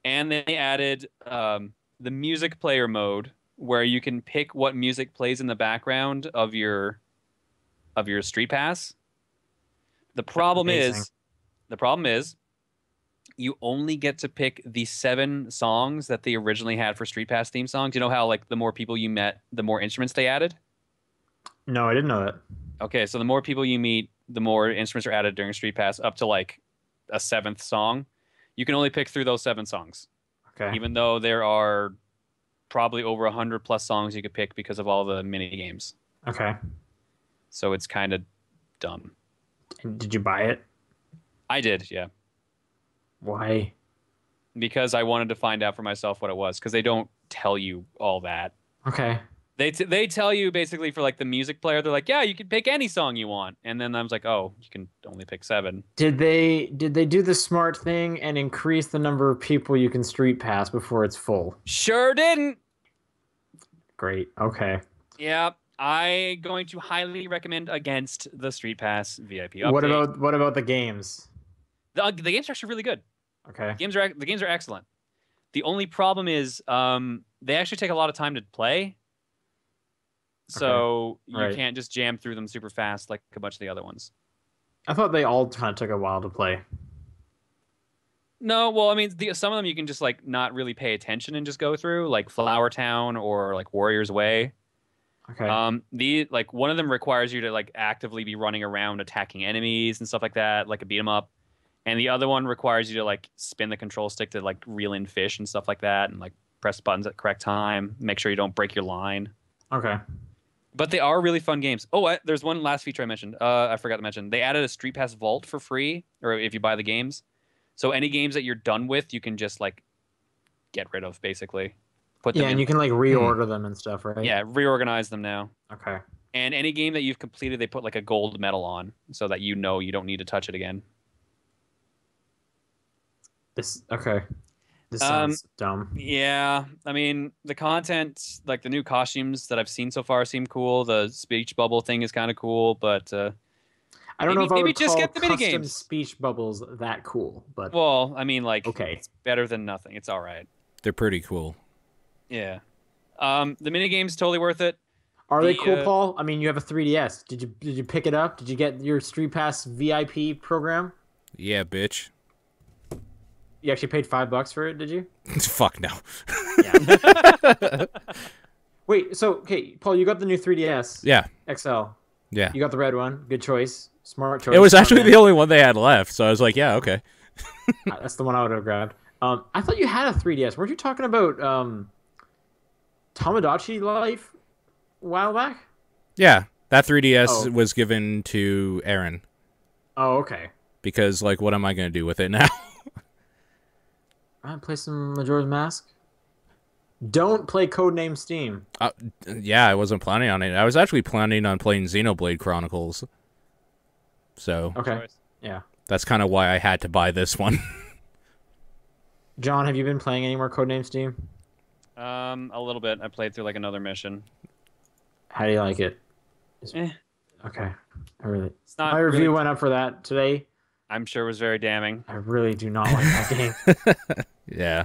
B: And then they added the music player mode, where you can pick what music plays in the background of your Street Pass. The problem is you only get to pick the 7 songs that they originally had for Street Pass theme songs. You know how like the more people you met, the more instruments they added?
C: No, I didn't know that.
B: Okay, so the more people you meet, the more instruments are added during Street Pass, up to like a 7th song. You can only pick through those 7 songs.
C: Okay.
B: Even though there are probably over 100 plus songs you could pick because of all the mini games.
C: Okay.
B: So it's kind of dumb.
C: And did you buy it?
B: I did, yeah.
C: Why?
B: Because I wanted to find out for myself what it was, because they don't tell you all that.
C: Okay.
B: They tell you basically for like the music player, they're like, yeah, you can pick any song you want. And then I was like, oh, you can only pick 7.
C: Did they do the smart thing and increase the number of people you can street pass before it's full?
B: Sure didn't.
C: Great. Okay.
B: Yeah, I'm going to highly recommend against the Street Pass VIP update.
C: What about the games?
B: The games are actually really good.
C: Okay.
B: The games are excellent. The only problem is they actually take a lot of time to play. So you can't just jam through them super fast like a bunch of the other ones.
C: I thought they all kind of took a while to play.
B: No, well, I mean, some of them you can just like not really pay attention and just go through, like Flower Town or like Warrior's Way.
C: Okay.
B: One of them requires you to like actively be running around attacking enemies and stuff like that, like a beat 'em up. And the other one requires you to like spin the control stick to like reel in fish and stuff like that, and like press buttons at the correct time, make sure you don't break your line.
C: Okay.
B: But they are really fun games. Oh, there's one last feature I mentioned. I forgot to mention. They added a Street Pass Vault for free, or if you buy the games. So any games that you're done with, you can just like get rid of, basically. Put them
C: and you can like reorder them and stuff, right?
B: Yeah, reorganize them now.
C: Okay.
B: And any game that you've completed, they put like a gold medal on, so that you don't need to touch it again.
C: This sounds dumb.
B: Yeah, I mean, the content, like the new costumes that I've seen so far, seem cool. The speech bubble thing is kind of cool, but
C: I don't know if I would
B: just
C: call
B: get the mini
C: custom
B: games.
C: Speech bubbles that cool, but
B: well, I mean, like,
C: okay,
B: it's better than nothing. It's all right.
A: They're pretty cool.
B: Yeah, the mini games totally worth it.
C: Are they cool, Paul? I mean, you have a 3DS. Did you pick it up? Did you get your Street Pass VIP program?
A: Yeah, bitch.
C: You actually paid $5 for it, did you?
A: Fuck no.
C: Yeah. Wait, so okay, Paul, you got the new 3DS.
A: Yeah.
C: XL.
A: Yeah.
C: You got the red one. Good choice. Smart choice.
A: It was actually the only one they had left, so I was like, yeah, okay.
C: That's the one I would have grabbed. I thought you had a 3DS. Weren't you talking about Tamagotchi Life a while back?
A: Yeah, that 3DS
C: Oh.
A: was given to Aaron
C: Oh, okay.
A: because, like, what am I going to do with it now?
C: Play some Majora's Mask. Don't play Codename Steam.
A: Yeah, I wasn't planning on it. I was actually planning on playing Xenoblade Chronicles. So
C: Okay.
B: Choice.
C: Yeah.
A: that's kind of why I had to buy this one.
C: John, have you been playing any more Codename Steam?
B: A little bit. I played through like another mission.
C: How do you like it?
B: Eh,
C: Okay. I really.
B: it's not
C: My review
B: really,
C: went up for that today.
B: I'm sure it was very damning.
C: I really do not like that game.
A: Yeah.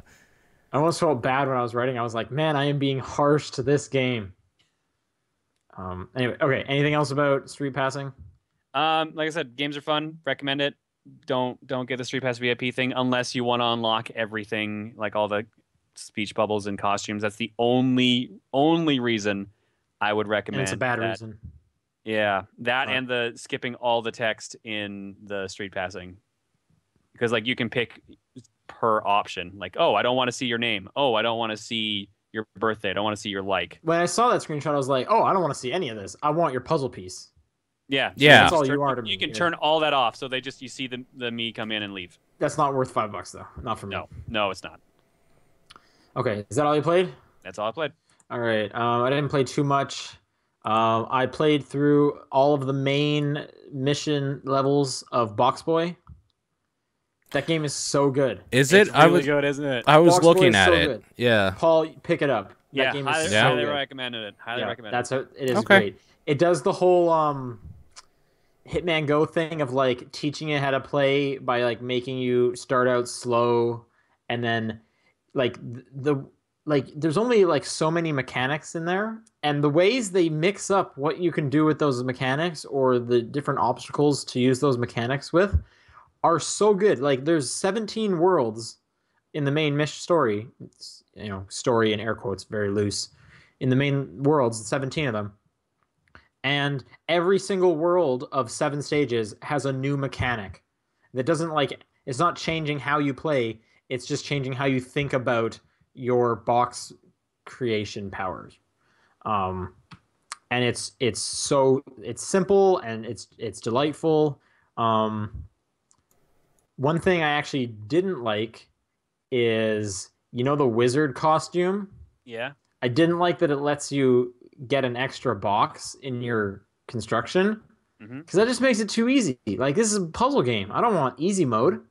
C: I almost felt bad when I was writing. I was like, man, I am being harsh to this game. Anyway, okay. Anything else about Street Passing?
B: Like I said, games are fun. Recommend it. Don't get the Street Pass VIP thing unless you want to unlock everything, like all the speech bubbles and costumes. That's the only reason I would recommend.
C: And it's a bad
B: that.
C: reason.
B: Yeah, that
C: Huh.
B: and the skipping all the text in the Street Passing, because like you can pick per option. Like, oh, I don't want to see your name. Oh, I don't want to see your birthday. I don't want to see your like.
C: When I saw that screenshot, I was like, oh, I don't want to see any of this. I want your puzzle piece.
B: Yeah,
A: Yeah.
C: That's all
B: turn-
C: you are to me.
B: You can
C: Yeah.
B: turn all that off, so they just you see the me come in and leave.
C: That's not worth $5 though. Not for me.
B: No, it's not.
C: Okay, is that all you played?
B: That's all I played.
C: All right. I didn't play too much. I played through all of the main mission levels of Box Boy. That game is so good.
A: Is it?
B: It's really good, isn't it?
A: I was
C: Box Boy
A: looking
C: is
A: at
C: so
A: it.
C: good.
A: Yeah.
C: Paul, pick it up. That
B: Yeah,
C: game
B: highly,
C: is
A: Yeah.
C: so
B: highly
C: good.
B: recommended it. Highly recommended.
C: That's it is
A: Okay.
C: great. It does the whole Hitman Go thing of like teaching you how to play by like making you start out slow and then like there's only like so many mechanics in there, and the ways they mix up what you can do with those mechanics or the different obstacles to use those mechanics with are so good. Like there's 17 worlds in the main mission story. It's, story in air quotes, very loose. In the main worlds, 17 of them. And every single world of 7 stages has a new mechanic that doesn't like, it's not changing how you play, it's just changing how you think about your box creation powers. And it's simple and it's delightful. One thing I actually didn't like is the wizard costume.
B: Yeah.
C: I didn't like that it lets you get an extra box in your construction because that just makes it too easy. Like, this is a puzzle game. I don't want easy mode.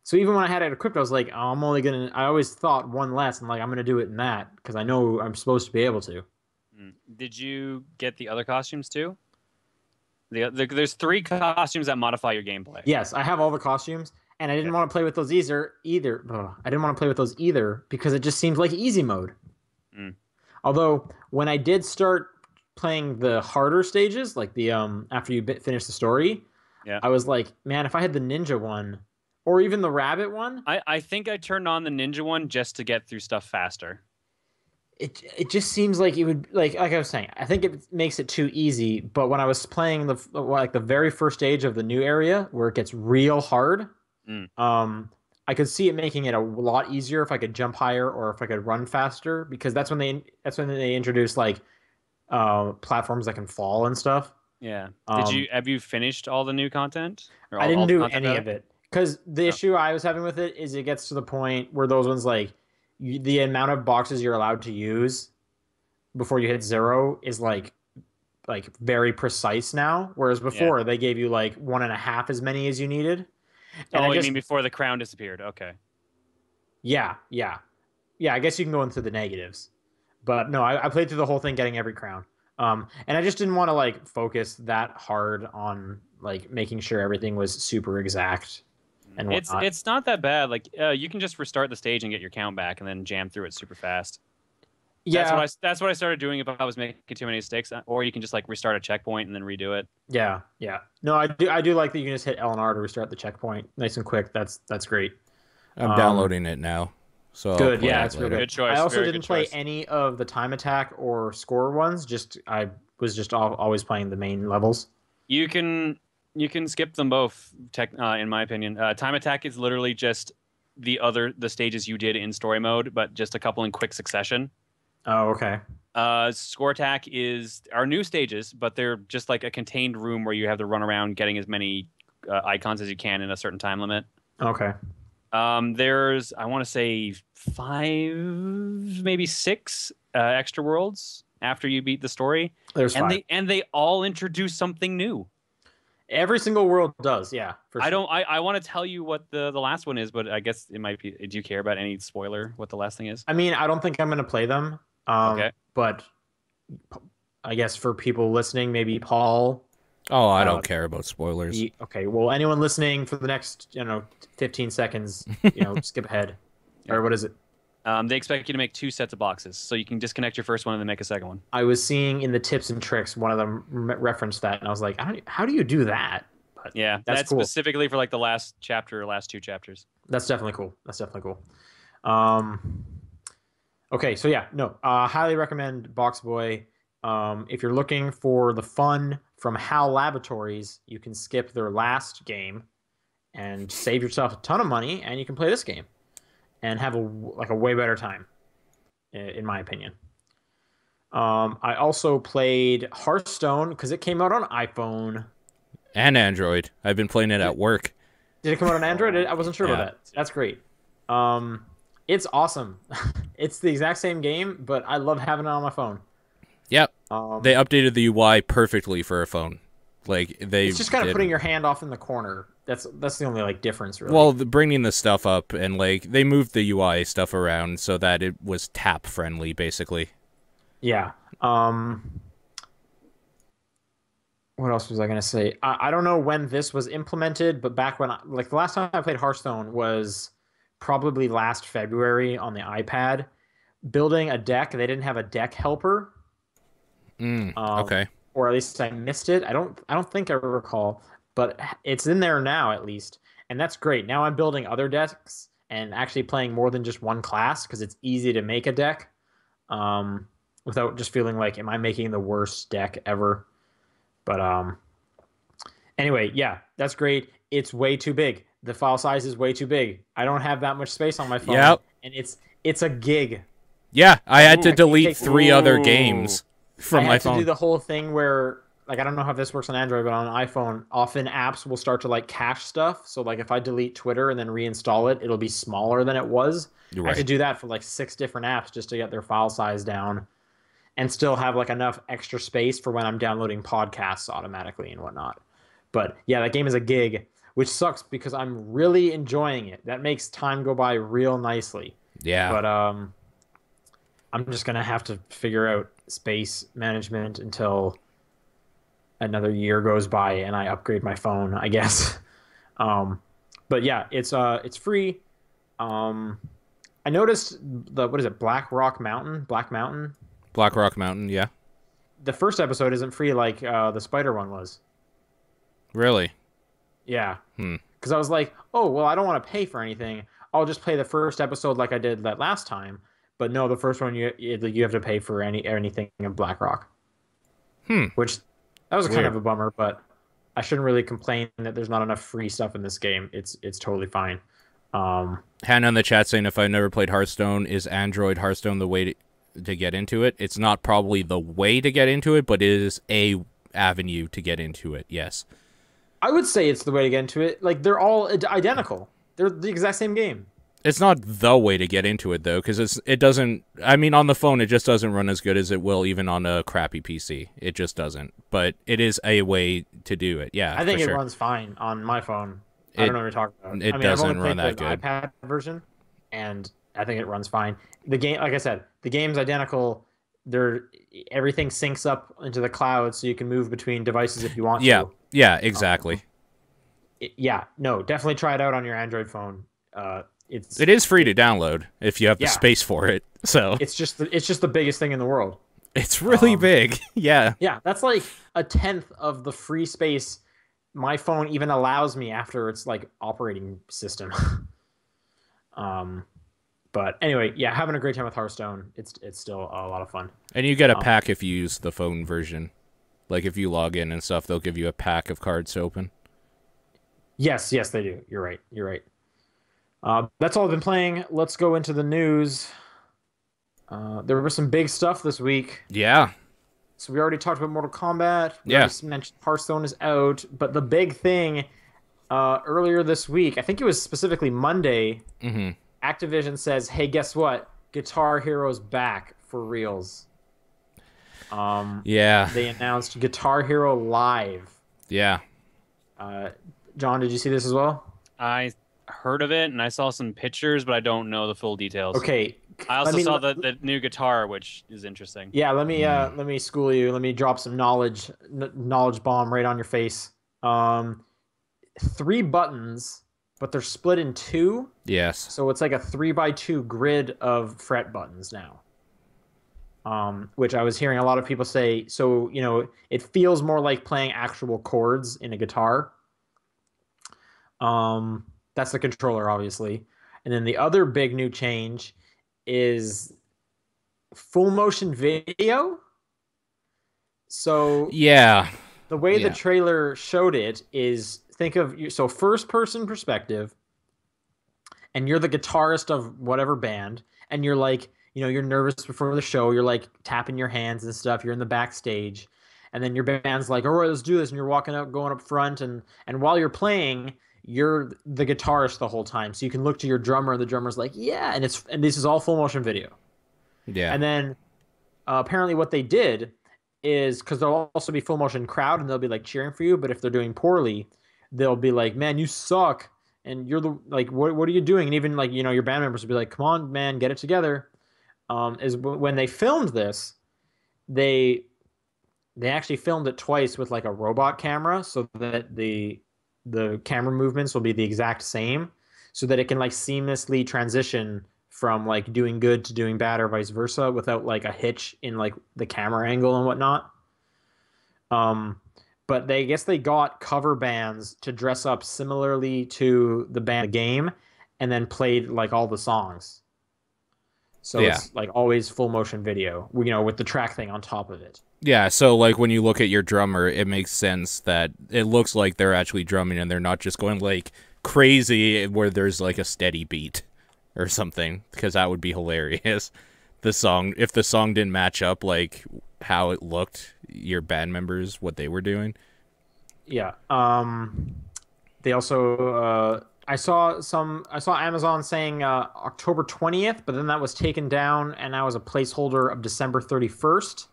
C: So even when I had it equipped, I was like, oh, I always thought one less and like, I'm going to do it in that because I know I'm supposed to be able to.
B: Did you get the other costumes too? There's 3 costumes that modify your gameplay.
C: Yes, I have all the costumes, and I didn't want to play with those either. I didn't want to play with those either because it just seemed like easy mode. Although when I did start playing the harder stages, like the after you finish the story,
B: Yeah.
C: I was like, man, if I had the ninja one or even the rabbit one,
B: I think I turned on the ninja one just to get through stuff faster.
C: it just seems like it would like I was saying, I think it makes it too easy. But when I was playing the very first stage of the new area where it gets real hard, I could see it making it a lot easier if I could jump higher or if I could run faster, because that's when they introduce like platforms that can fall and stuff.
B: Yeah. Have you finished all the new content? Or
C: I
B: all
C: didn't
B: the
C: do
B: content,
C: any
B: rather?
C: of it because the issue I was having with it is it gets to the point where those ones like the amount of boxes you're allowed to use before you hit 0 is like very precise now, whereas before they gave you like 1.5 as many as you needed. And
B: Oh, you mean before the crown disappeared? Okay.
C: Yeah. I guess you can go into the negatives, but no, I played through the whole thing getting every crown. And I just didn't want to like focus that hard on like making sure everything was super exact and whatnot.
B: It's not that bad. Like you can just restart the stage and get your count back, and then jam through it super fast.
C: Yeah,
B: That's what I started doing if I was making too many mistakes. Or you can just like restart a checkpoint and then redo it.
C: yeah. No, I do like that you can just hit L and R to restart the checkpoint, nice and quick. That's great.
A: I'm downloading it now. So I'll
C: Good,
A: play
C: yeah,
A: it
C: it's real
A: later.
C: good.
B: Good choice,
C: I also
B: very
C: didn't
B: good
C: play
B: choice.
C: any of the time attack or score ones. I was just always playing the main levels.
B: You can You can skip them both, in my opinion. Time Attack is literally just the stages you did in story mode, but just a couple in quick succession.
C: Oh, okay.
B: Score Attack are new stages, but they're just like a contained room where you have to run around getting as many icons as you can in a certain time limit.
C: Okay.
B: There's, I want to say 5, maybe 6 extra worlds after you beat the story.
C: There's 5.
B: They all introduce something new.
C: Every single world does, yeah. For sure.
B: I want to tell you what the last one is, but I guess it might be. Do you care about any spoiler? What the last thing is?
C: I mean, I don't think I'm going to play them.
B: Okay.
C: But I guess for people listening, maybe Paul.
A: Oh, I don't care about spoilers.
C: Okay, well, anyone listening for the next 15 seconds, skip ahead. Or what is it?
B: They expect you to make 2 sets of boxes, so you can disconnect your first one and then make a second one.
C: I was seeing in the tips and tricks one of them referenced that, and I was like, how do you do that? But
B: yeah, that's cool. Specifically for like the last chapter or last 2 chapters.
C: That's definitely cool. Okay, so yeah, no, highly recommend Box Boy. If you're looking for the fun from HAL Laboratories, you can skip their last game and save yourself a ton of money, and you can play this game and have a way better time, in my opinion. I also played Hearthstone because it came out on iPhone
A: and Android. I've been playing it at work.
C: Did it come out on Android? I wasn't sure about that. That's great. It's awesome. It's the exact same game, but I love having it on my phone.
A: Yep. They updated the UI perfectly for a phone. It's
C: just kind of putting your hand off in the corner. That's the only difference, really.
A: Well, bringing the stuff up and they moved the UI stuff around so that it was tap friendly, basically.
C: Yeah. What else was I gonna say? I don't know when this was implemented, but back when the last time I played Hearthstone was probably last February on the iPad. Building a deck, they didn't have a deck helper.
A: Okay.
C: Or at least I missed it. I don't think I recall, but it's in there now at least, and that's great. Now I'm building other decks and actually playing more than just one class because it's easy to make a deck, without just feeling like, am I making the worst deck ever? But anyway, yeah, that's great. It's way too big. The file size is way too big. I don't have that much space on my phone.
A: Yep.
C: And it's a gig.
A: Yeah, I had to delete 3 other games from my phone.
C: I had to do the whole thing where, I don't know how this works on Android, but on iPhone, often apps will start to cache stuff. So if I delete Twitter and then reinstall it, it'll be smaller than it was.
A: Right.
C: I had to do that for 6 different apps just to get their file size down and still have enough extra space for when I'm downloading podcasts automatically and whatnot. But yeah, that game is a gig, which sucks because I'm really enjoying it. That makes time go by real nicely.
A: Yeah.
C: But I'm just going to have to figure out space management until another year goes by and I upgrade my phone, I guess. But yeah, it's free. I noticed Black Rock Mountain, yeah. The first episode isn't free like the spider one was.
A: Really?
C: Yeah. Because I was like, oh, well, I don't want to pay for anything. I'll just play the first episode like I did that last time. But no, the first one you have to pay for anything in Black Rock. Which that was kind of a bummer, but I shouldn't really complain that there's not enough free stuff in this game. It's totally fine.
A: Hannah in the chat saying, if I've never played Hearthstone, is Android Hearthstone the way to get into it? It's not probably the way to get into it, but it is a avenue to get into it, yes.
C: I would say it's the way to get into it. They're all identical. They're the exact same game.
A: It's not the way to get into it, though, because it doesn't... I mean, on the phone, it just doesn't run as good as it will even on a crappy PC. It just doesn't. But it is a way to do it, yeah.
C: I think it runs fine on my phone. I don't know what you're talking about.
A: It doesn't run that good.
C: iPad version, and I think it runs fine. The game, like I said, the game's identical. Everything syncs up into the cloud, so you can move between devices if you want to.
A: Yeah, exactly.
C: Definitely try it out on your Android phone.
A: It is free to download if you have the space for it. So
C: it's just the biggest thing in the world.
A: It's really big. Yeah.
C: Yeah, that's like a tenth of the free space my phone even allows me after its operating system. But anyway, yeah, having a great time with Hearthstone. It's still a lot of fun.
A: And you get a pack if you use the phone version. If you log in and stuff, they'll give you a pack of cards to open.
C: Yes, they do. You're right. You're right. That's all I've been playing. Let's go into the news. There was some big stuff this week.
A: Yeah.
C: So we already talked about Mortal Kombat. We
A: Yeah.
C: already mentioned Hearthstone is out. But the big thing earlier this week, I think it was specifically Monday,
A: Mm-hmm.
C: Activision says, hey, guess what? Guitar Hero's back for reals.
A: Yeah.
C: They announced Guitar Hero Live.
A: Yeah.
C: John, did you see this as well?
B: I heard of it and I saw some pictures, but I don't know the full details.
C: Okay.
B: I also
C: let me-
B: saw the new guitar, which is interesting.
C: Yeah, let me school you. Let me drop some knowledge bomb right on your face. 3 buttons, but they're split in 2,
A: Yes.
C: so it's like a 3x2 grid of fret buttons now. Which I was hearing a lot of people say. So it feels more like playing actual chords in a guitar. That's the controller, obviously, and then the other big new change is full motion video. So
A: Yeah.
C: the way
A: Yeah.
C: the trailer showed it is, think of you so first person perspective, and you're the guitarist of whatever band, and you're like, you're nervous before the show, you're like tapping your hands and stuff, you're in the backstage, and then your band's like, all right, let's do this, and you're walking up, going up front, and while you're playing, you're the guitarist the whole time, so you can look to your drummer, and the drummer's like, yeah, and this is all full motion video.
A: Yeah.
C: And then apparently what they did is, because there'll also be full motion crowd and they'll be like cheering for you, but if they're doing poorly, they'll be like, man, you suck, and you're the like, what are you doing? And even like, your band members will be like, come on, man, get it together. When they filmed this, they actually filmed it twice with like a robot camera, so that the camera movements will be the exact same, so that it can like seamlessly transition from like doing good to doing bad or vice versa without like a hitch in like the camera angle and whatnot. But I guess they got cover bands to dress up similarly to the band game, and then played like all the songs. So
A: Yeah.
C: it's like always full motion video, with the track thing on top of it.
A: Yeah, so like when you look at your drummer, it makes sense that it looks like they're actually drumming and they're not just going like crazy where there's like a steady beat or something, because that would be hilarious. If the song didn't match up like how it looked, your band members, what they were doing.
C: Yeah. They also I saw Amazon saying October 20th, but then that was taken down, and that was a placeholder of December 31st.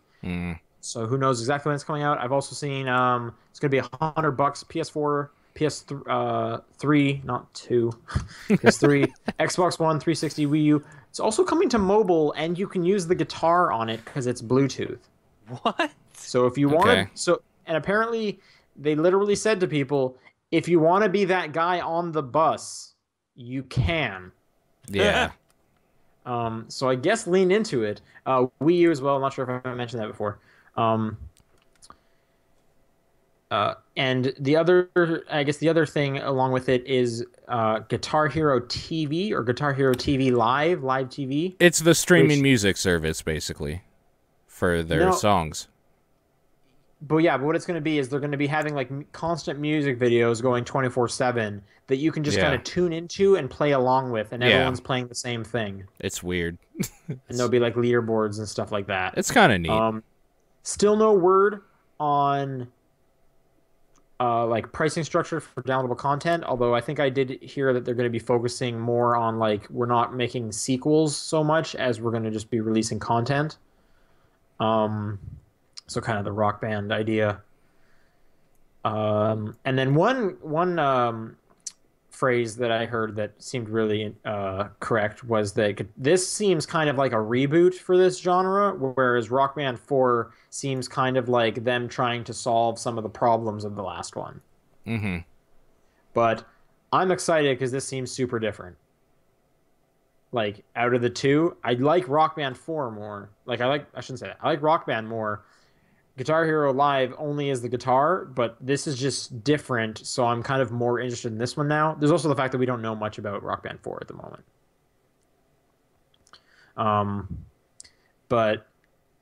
C: So who knows exactly when it's coming out. I've also seen it's going to be $100, PS4, PS3, not 2, PS3, Xbox One, 360, Wii U. It's also coming to mobile, and you can use the guitar on it because it's Bluetooth.
B: What?
C: So if you want
A: Okay.
C: and apparently they literally said to people, if you want to be that guy on the bus, you can.
A: Yeah.
C: So I guess lean into it. Wii U as well. I'm not sure if I mentioned that before. And the other thing along with it is Guitar Hero TV or Guitar Hero TV Live TV.
A: It's the streaming
C: Which-
A: music service basically for their
C: No.
A: songs.
C: But what it's going to be is they're going to be having like constant music videos going 24/7 that you can just
A: Yeah.
C: kind of tune into and play along with, and
A: Yeah.
C: everyone's playing the same thing.
A: It's weird.
C: And there'll be like leaderboards and stuff like that.
A: It's kind of neat.
C: Still no word on like pricing structure for downloadable content, although I think I did hear that they're going to be focusing more on like, we're not making sequels so much as we're going to just be releasing content. So kind of the Rock Band idea. And then one phrase that I heard that seemed really correct was that this seems kind of like a reboot for this genre, whereas Rock Band 4 seems kind of like them trying to solve some of the problems of the last one.
A: Mm-hmm.
C: But I'm excited because this seems super different. Like, out of the two, I like Rock Band 4 more. I shouldn't say that. I like Rock Band more. Guitar Hero Live only is the guitar, but this is just different, so I'm kind of more interested in this one now. There's also the fact that we don't know much about Rock Band 4 at the moment. But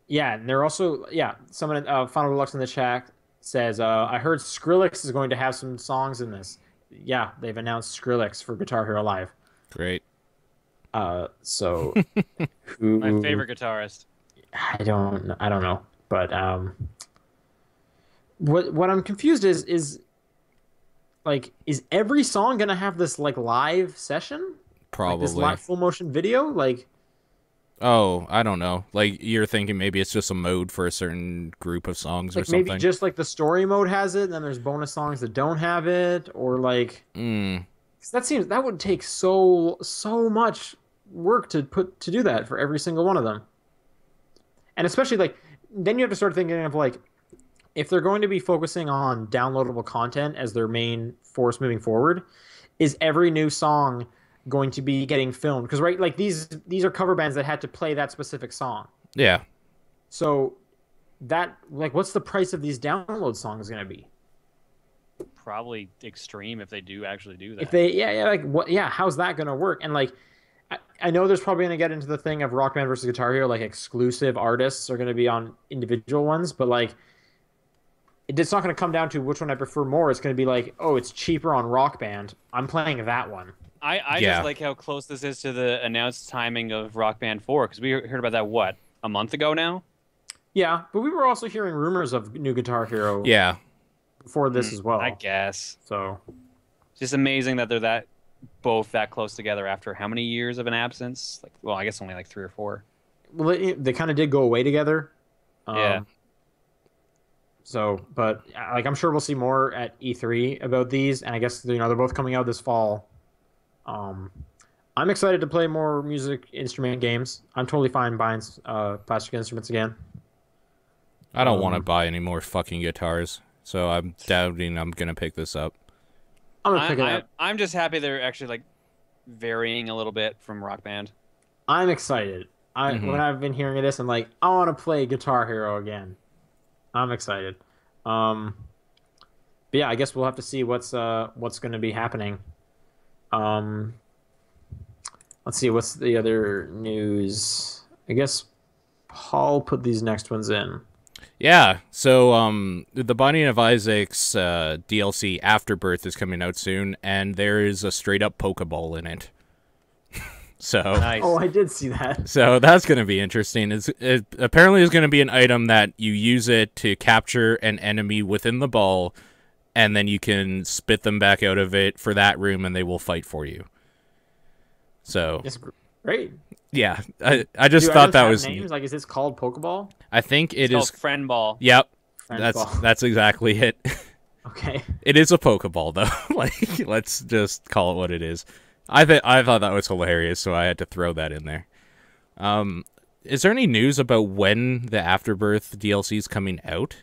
C: yeah, and they're also, someone Final Deluxe in the chat says, I heard Skrillex is going to have some songs in this. yeah, they've announced Skrillex for Guitar Hero Live.
A: Great.
C: So
B: My favorite guitarist.
C: I don't know, but what I'm confused is like, is every song gonna have this like live session? Like this
A: Probably.
C: live full motion video? Like,
A: Oh, I don't know. Like you're thinking maybe it's just a mode for a certain group of songs or
C: like
A: something.
C: maybe just like the story mode has it, and then there's bonus songs that don't have it, or like,
A: Mm,
C: 'cause that would take so much work to do that for every single one of them. And especially like, then you have to start thinking of like, if they're going to be focusing on downloadable content as their main force moving forward, is every new song going to be getting filmed? Because right, like these are cover bands that had to play that specific song.
A: yeah.
C: So that, like, what's the price of these download songs going to be?
B: Probably extreme if they do actually do that.
C: If they, yeah, like what, yeah, how's that going to work? And like, I know there's probably going to get into the thing of Rock Band versus Guitar Hero, like exclusive artists are going to be on individual ones, but like, it's not going to come down to which one I prefer more. It's going to be like, oh, it's cheaper on Rock Band. I'm playing that one.
B: I
A: Yeah.
B: just like how close this is to the announced timing of Rock Band 4, because we heard about that, what, a month ago now?
C: Yeah, but we were also hearing rumors of new Guitar Hero
A: Yeah.
C: before this as well.
B: I guess.
C: So
B: It's just amazing that they're both that close together after how many years of an absence? Like, well, I guess only like 3 or 4.
C: well, they kind of did go away together.
B: Yeah.
C: So, but like, I'm sure we'll see more at E3 about these, and I guess they're both coming out this fall. I'm excited to play more music instrument games. I'm totally fine buying plastic instruments again.
A: I don't want to buy any more fucking guitars, so I'm doubting I'm gonna pick this up.
C: I'm gonna pick it up.
B: I'm just happy they're actually like varying a little bit from Rock Band.
C: I'm excited. When I've been hearing this, I'm like, I want to play Guitar Hero again. I'm excited. But yeah, I guess we'll have to see what's going to be happening. Let's see, what's the other news? I guess Paul put these next ones in.
A: Yeah, so the Binding of Isaac's DLC Afterbirth is coming out soon, and there is a straight up Pokeball in it. So
B: Nice.
C: Oh, I did see that.
A: so that's going to be interesting. It apparently is going to be an item that you use it to capture an enemy within the ball, and then you can spit them back out of it for that room, and they will fight for you. So
C: It's great.
A: yeah, I just
C: Do
A: thought
C: items
A: that
C: have
A: was
C: names?
A: neat.
C: Like, is this called Pokeball?
A: I think it
B: It's called
A: is.
B: Friend Ball.
A: Yep,
C: Friend ball.
A: that's exactly it.
C: Okay.
A: It is a Pokeball, though. Like, let's just call it what it is. I thought that was hilarious, so I had to throw that in there. Is there any news about when the Afterbirth DLC is coming out?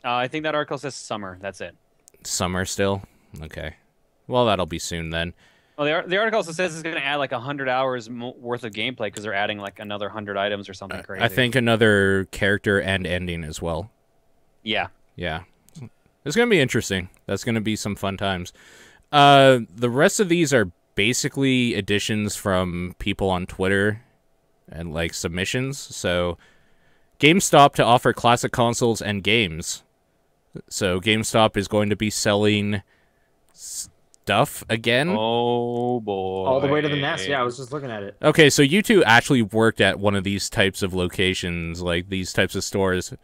B: I think that article says summer. That's it.
A: Summer still? Okay. Well, that'll be soon then.
B: Well, the article also says it's going to add like 100 hours worth of gameplay because they're adding like another 100 items or something crazy.
A: I think another character and ending as well.
B: Yeah.
A: Yeah. It's going to be interesting. That's going to be some fun times. The rest of these are basically additions from people on Twitter and like submissions. So GameStop to offer classic consoles and games. So GameStop is going to be selling stuff again.
B: Oh boy.
C: All the way to the nest. Yeah, I was just looking at it.
A: Okay, so you two actually worked at one of these types of locations, like these types of stores.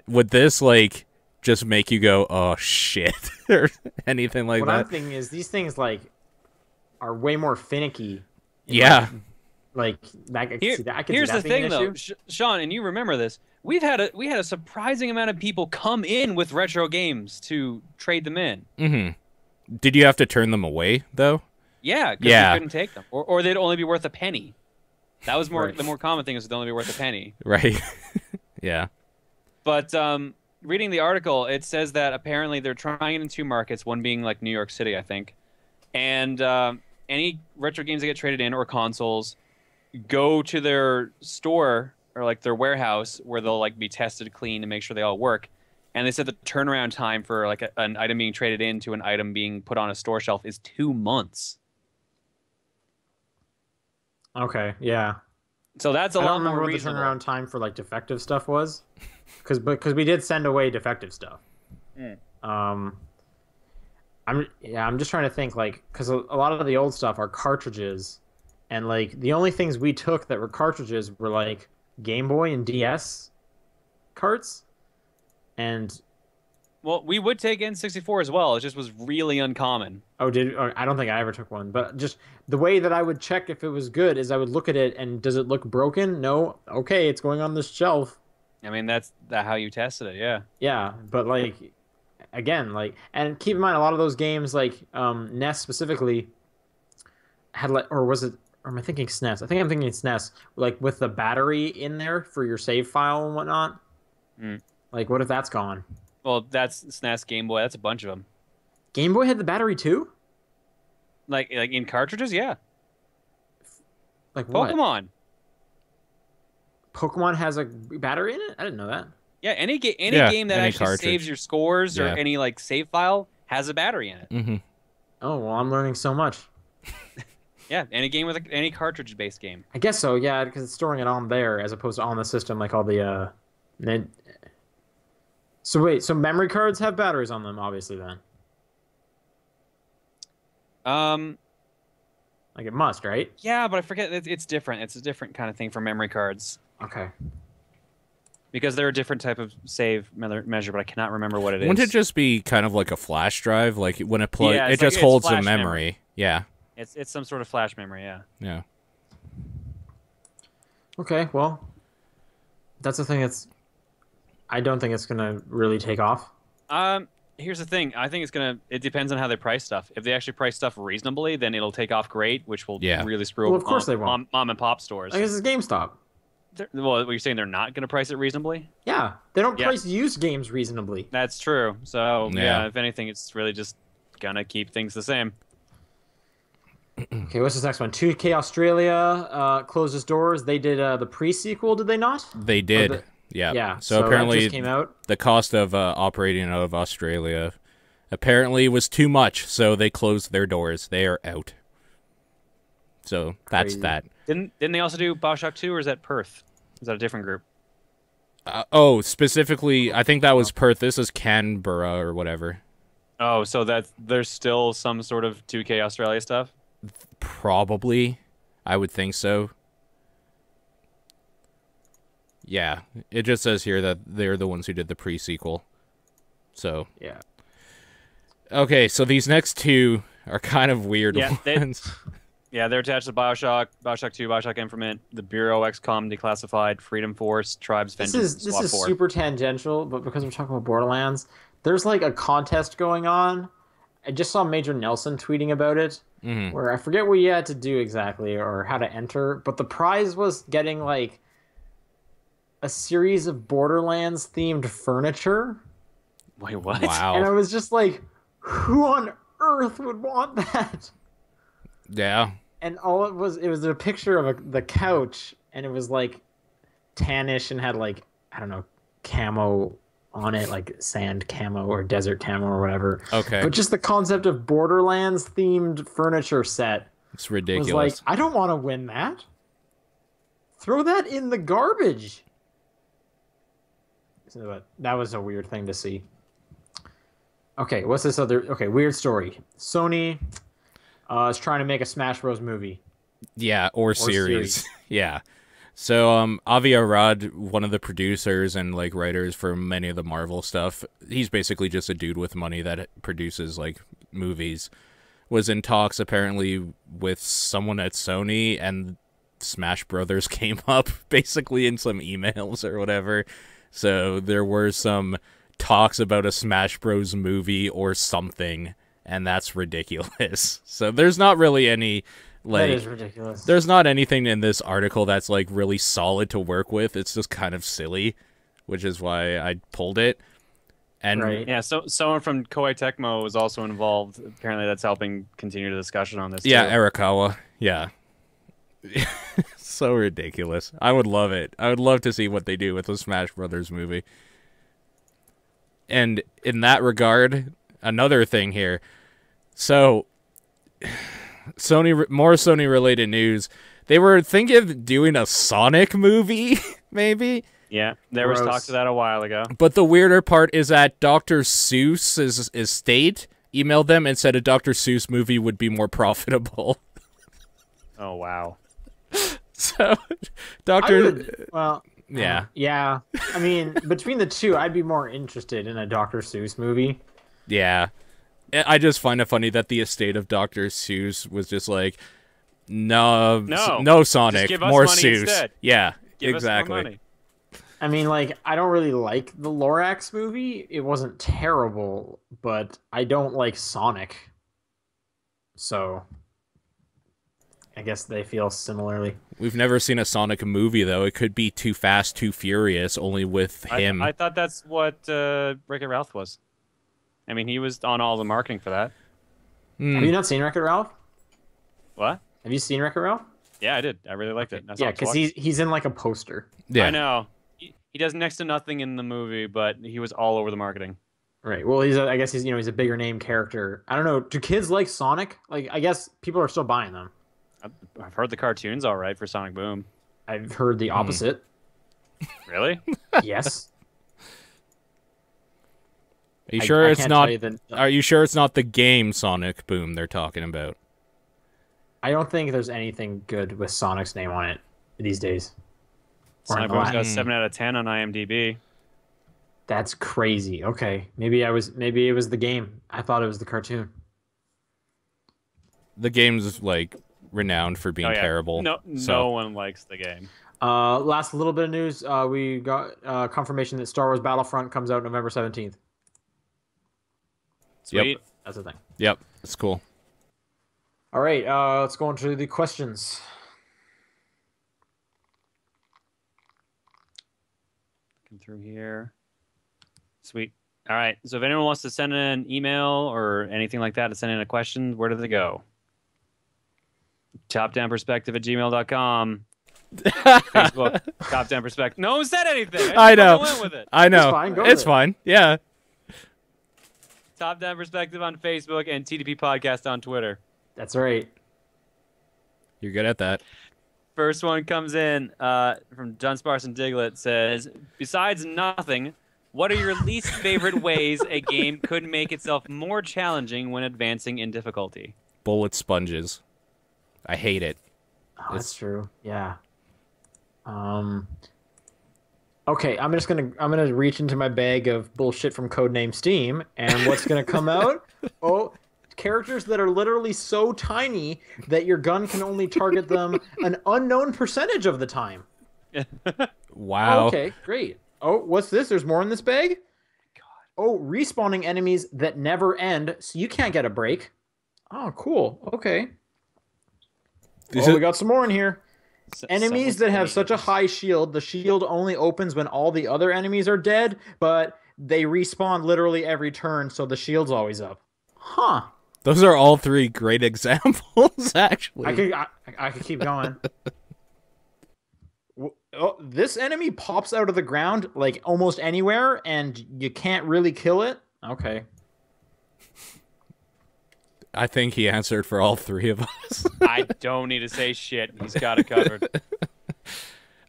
A: Would this like just make you go, "Oh shit," or anything like
C: What
A: that?
C: I'm thinking is these things like are way more finicky.
A: Yeah.
C: Like that. I
B: Here-
C: could see that
B: here's the
C: being an
B: thing, though,
C: issue.
B: Sean, and you remember this. We had a surprising amount of people come in with retro games to trade them in.
A: Mm-hmm. Did you have to turn them away though?
B: Yeah, because
A: Yeah.
B: you couldn't take them, or they'd only be worth a penny. That was
C: Right.
B: the more common thing is they'd only be worth a penny.
A: Right. Yeah.
B: But reading the article, it says that apparently they're trying it in 2 markets, one being like New York City, I think. And any retro games that get traded in or consoles go to their store or like their warehouse where they'll like be tested clean to make sure they all work. And they said the turnaround time for like an item being traded in to an item being put on a store shelf is 2 months.
C: Okay, yeah.
B: So that's a
C: I
B: lot
C: don't remember
B: more
C: what the
B: reasonable.
C: turnaround time for like defective stuff was, because we did send away defective stuff.
B: Mm.
C: I'm just trying to think like because a lot of the old stuff are cartridges, and like the only things we took that were cartridges were like Game Boy and DS carts, and
B: Well, we would take N64 as well. It just was really uncommon.
C: I don't think I ever took one, but just the way that I would check if it was good is I would look at it and does it look broken? No. Okay, it's going on this shelf.
B: I mean, that's how you tested it. Yeah.
C: Yeah, but like again, like and keep in mind a lot of those games like NES specifically had like or was it or am I thinking SNES? I think I'm thinking SNES, like with the battery in there for your save file and whatnot.
B: Mm.
C: Like what if that's gone?
B: Well, that's SNES, Game Boy. That's a bunch of them.
C: Game Boy had the battery too?
B: Like in cartridges, yeah.
C: Like what?
B: Pokemon
C: Has a battery in it? I didn't know that.
B: Yeah, any game that
A: any
B: actually
A: cartridge.
B: saves your scores or
A: Yeah.
B: any like save file has a battery in it.
A: Mm-hmm.
C: Oh well, I'm learning so much.
B: Yeah, any game with any cartridge-based game.
C: I guess so, yeah, because it's storing it on there as opposed to on the system, like all the So wait, so memory cards have batteries on them, obviously. Then, like it must, right?
B: Yeah, but I forget. It's different. It's a different kind of thing for memory cards
C: Okay.
B: because they're a different type of save measure, but I cannot remember what it is.
A: Wouldn't it just be kind of like a flash drive? Like when it plugs,
B: Yeah,
A: it
B: it's
A: just
B: like- it's
A: holds the
B: flash
A: memory.
B: memory.
A: Yeah,
B: It's some sort of flash memory. Yeah.
A: yeah.
C: Okay, well, that's the thing. I don't think it's gonna really take off.
B: Here's the thing. I think it depends on how they price stuff. If they actually price stuff reasonably, then it'll take off great, which will
A: Yeah.
B: really screw
C: Well,
B: up
C: of course they won't.
B: mom and pop stores.
C: I guess it's GameStop.
B: Well, you're saying they're not going to price it reasonably?
C: Yeah, they don't
B: Yeah.
C: price used games reasonably.
B: That's true. So,
A: Yeah.
B: yeah, if anything, it's really just going to keep things the same.
C: Okay, what's this next one? 2K Australia closed its doors. They did the pre-sequel, did they not?
A: They did.
C: the-
A: Yeah.
C: Yeah.
A: So
C: that
A: apparently,
C: just came out.
A: the cost of operating out of Australia apparently was too much, so they closed their doors. They are out. So that's
C: Crazy.
A: that.
B: Didn't they also do BioShock 2, or is that Perth? Is that a different group?
A: Specifically, I think that was Perth. This is Canberra or whatever.
B: Oh, so there's still some sort of 2K Australia stuff?
A: Probably. I would think so. Yeah. It just says here that they're the ones who did the pre-sequel. So,
C: Yeah.
A: okay, so these next two are kind of weird
B: Yeah,
A: ones.
B: Yeah, they're attached to BioShock, BioShock 2, BioShock Infinite, the Bureau, XCOM, Declassified, Freedom Force, Tribes, Vengeance,
C: This
B: SWAT
C: is
B: 4.
C: super tangential, but because we're talking about Borderlands, there's like a contest going on. I just saw Major Nelson tweeting about it,
A: Mhm.
C: where I forget what you had to do exactly or how to enter, but the prize was getting like a series of Borderlands themed furniture.
B: Wait, what?
C: And I
A: Wow.
C: was just like, who on earth would want that?
A: Yeah.
C: And all it was a picture of the couch, and it was like tannish and had like, I don't know, camo on it, like sand camo or desert camo or whatever.
A: Okay.
C: But just the concept of Borderlands themed furniture set
A: It's
C: was
A: ridiculous.
C: like, I don't want to win that. Throw that in the garbage. So that was a weird thing to see. Okay, what's this other? Okay, weird story. Sony is trying to make a Smash Bros. Movie.
A: Yeah, or series. Yeah. So Avi Arad, one of the producers and like writers for many of the Marvel stuff, he's basically just a dude with money that produces like movies, was in talks apparently with someone at Sony, and Smash Brothers came up basically in some emails or whatever. So there were some talks about a Smash Bros movie or something, and that's ridiculous. So there's not really any like
C: That is ridiculous.
A: there's not anything in this article that's like really solid to work with. It's just kind of silly, which is why I pulled it. And
C: Right.
B: Yeah, so someone from Koei Tecmo was also involved. Apparently, that's helping continue the discussion on this.
A: yeah,
B: too.
A: Arakawa. Yeah. So ridiculous. I would love it. I would love to see what they do with the Smash Brothers movie. And in that regard, another thing here. So, more Sony related news. They were thinking of doing a Sonic movie, maybe.
B: Yeah, there was
C: Gross.
B: talk to that a while ago.
A: But the weirder part is that Dr. Seuss's estate emailed them and said a Dr. Seuss movie would be more profitable.
B: Oh wow.
A: So, Doctor.
C: Well,
A: Yeah.
C: yeah. I mean, between the two, I'd be more interested in a Dr. Seuss movie.
A: Yeah. I just find it funny that the estate of Dr. Seuss was just like, no, no Sonic,
B: give us
A: more
B: money
A: Seuss.
B: instead.
A: Yeah,
B: Give
A: exactly.
B: us more money.
C: I mean, like, I don't really like the Lorax movie. It wasn't terrible, but I don't like Sonic. So, I guess they feel similarly.
A: We've never seen a Sonic movie, though. It could be Too Fast, Too Furious, only with him.
B: I thought that's what Wreck-It Ralph was. I mean, he was on all the marketing for that.
C: Have you not seen Wreck-It Ralph?
B: What?
C: Have you seen Wreck-It Ralph?
B: Yeah, I did. I really liked it.
C: Yeah, because he's in like a poster.
A: Yeah.
B: I know. He does next to nothing in the movie, but he was all over the marketing.
C: Right. Well, I guess he's a bigger name character. I don't know. Do kids like Sonic? Like, I guess people are still buying them.
B: I've heard the cartoon's all right for Sonic Boom.
C: I've heard the opposite.
B: Really?
C: Yes.
A: Are you sure it's
C: can't
A: not?
C: tell you the-
A: Are you sure it's not the game Sonic Boom they're talking about?
C: I don't think there's anything good with Sonic's name on it these days. Or
B: Sonic
C: in
B: Boom's
C: the
B: got a
C: last-
B: 7 out of 10 on IMDb.
C: That's crazy. Okay, maybe it was the game. I thought it was the cartoon.
A: The game's like renowned for being
B: Oh, yeah.
A: terrible.
B: No
A: so.
B: one likes the game.
C: Last little bit of news. We got confirmation that Star Wars Battlefront comes out November 17th.
B: Sweet.
C: That's the thing.
A: Yep, it's cool.
C: All right, let's go into the questions.
B: Looking through here. Sweet. All right. So if anyone wants to send in an email or anything like that to send in a question, where do they go? Topdownperspective@gmail.com. Facebook. Top-down perspective. No one said anything.
A: I know.
B: Went with it.
A: I know.
C: It's fine, go
A: It's
C: with it.
A: fine. Yeah.
B: Top Down Perspective on Facebook and TDP Podcast on Twitter.
C: That's right.
A: You're good at that.
B: First one comes in from John Sparson Diglett. Says, besides nothing, what are your least favorite ways a game could make itself more challenging when advancing in difficulty?
A: Bullet sponges. I hate it.
C: Oh, that's true. Yeah. Okay, I'm gonna reach into my bag of bullshit from Codename Steam, and what's gonna come out? Oh, characters that are literally so tiny that your gun can only target them an unknown percentage of the time.
A: Wow.
C: Okay, great. Oh, what's this? There's more in this bag? God. Oh, respawning enemies that never end, so you can't get a break. Oh, cool. Okay. We got some more in here. Enemies that have such a high shield, the shield only opens when all the other enemies are dead, but they respawn literally every turn, so the shield's always up. Huh.
A: Those are all three great examples, actually.
C: I could keep going. Oh, this enemy pops out of the ground like almost anywhere, and you can't really kill it. Okay.
A: I think he answered for all three of us.
B: I don't need to say shit. He's got it covered.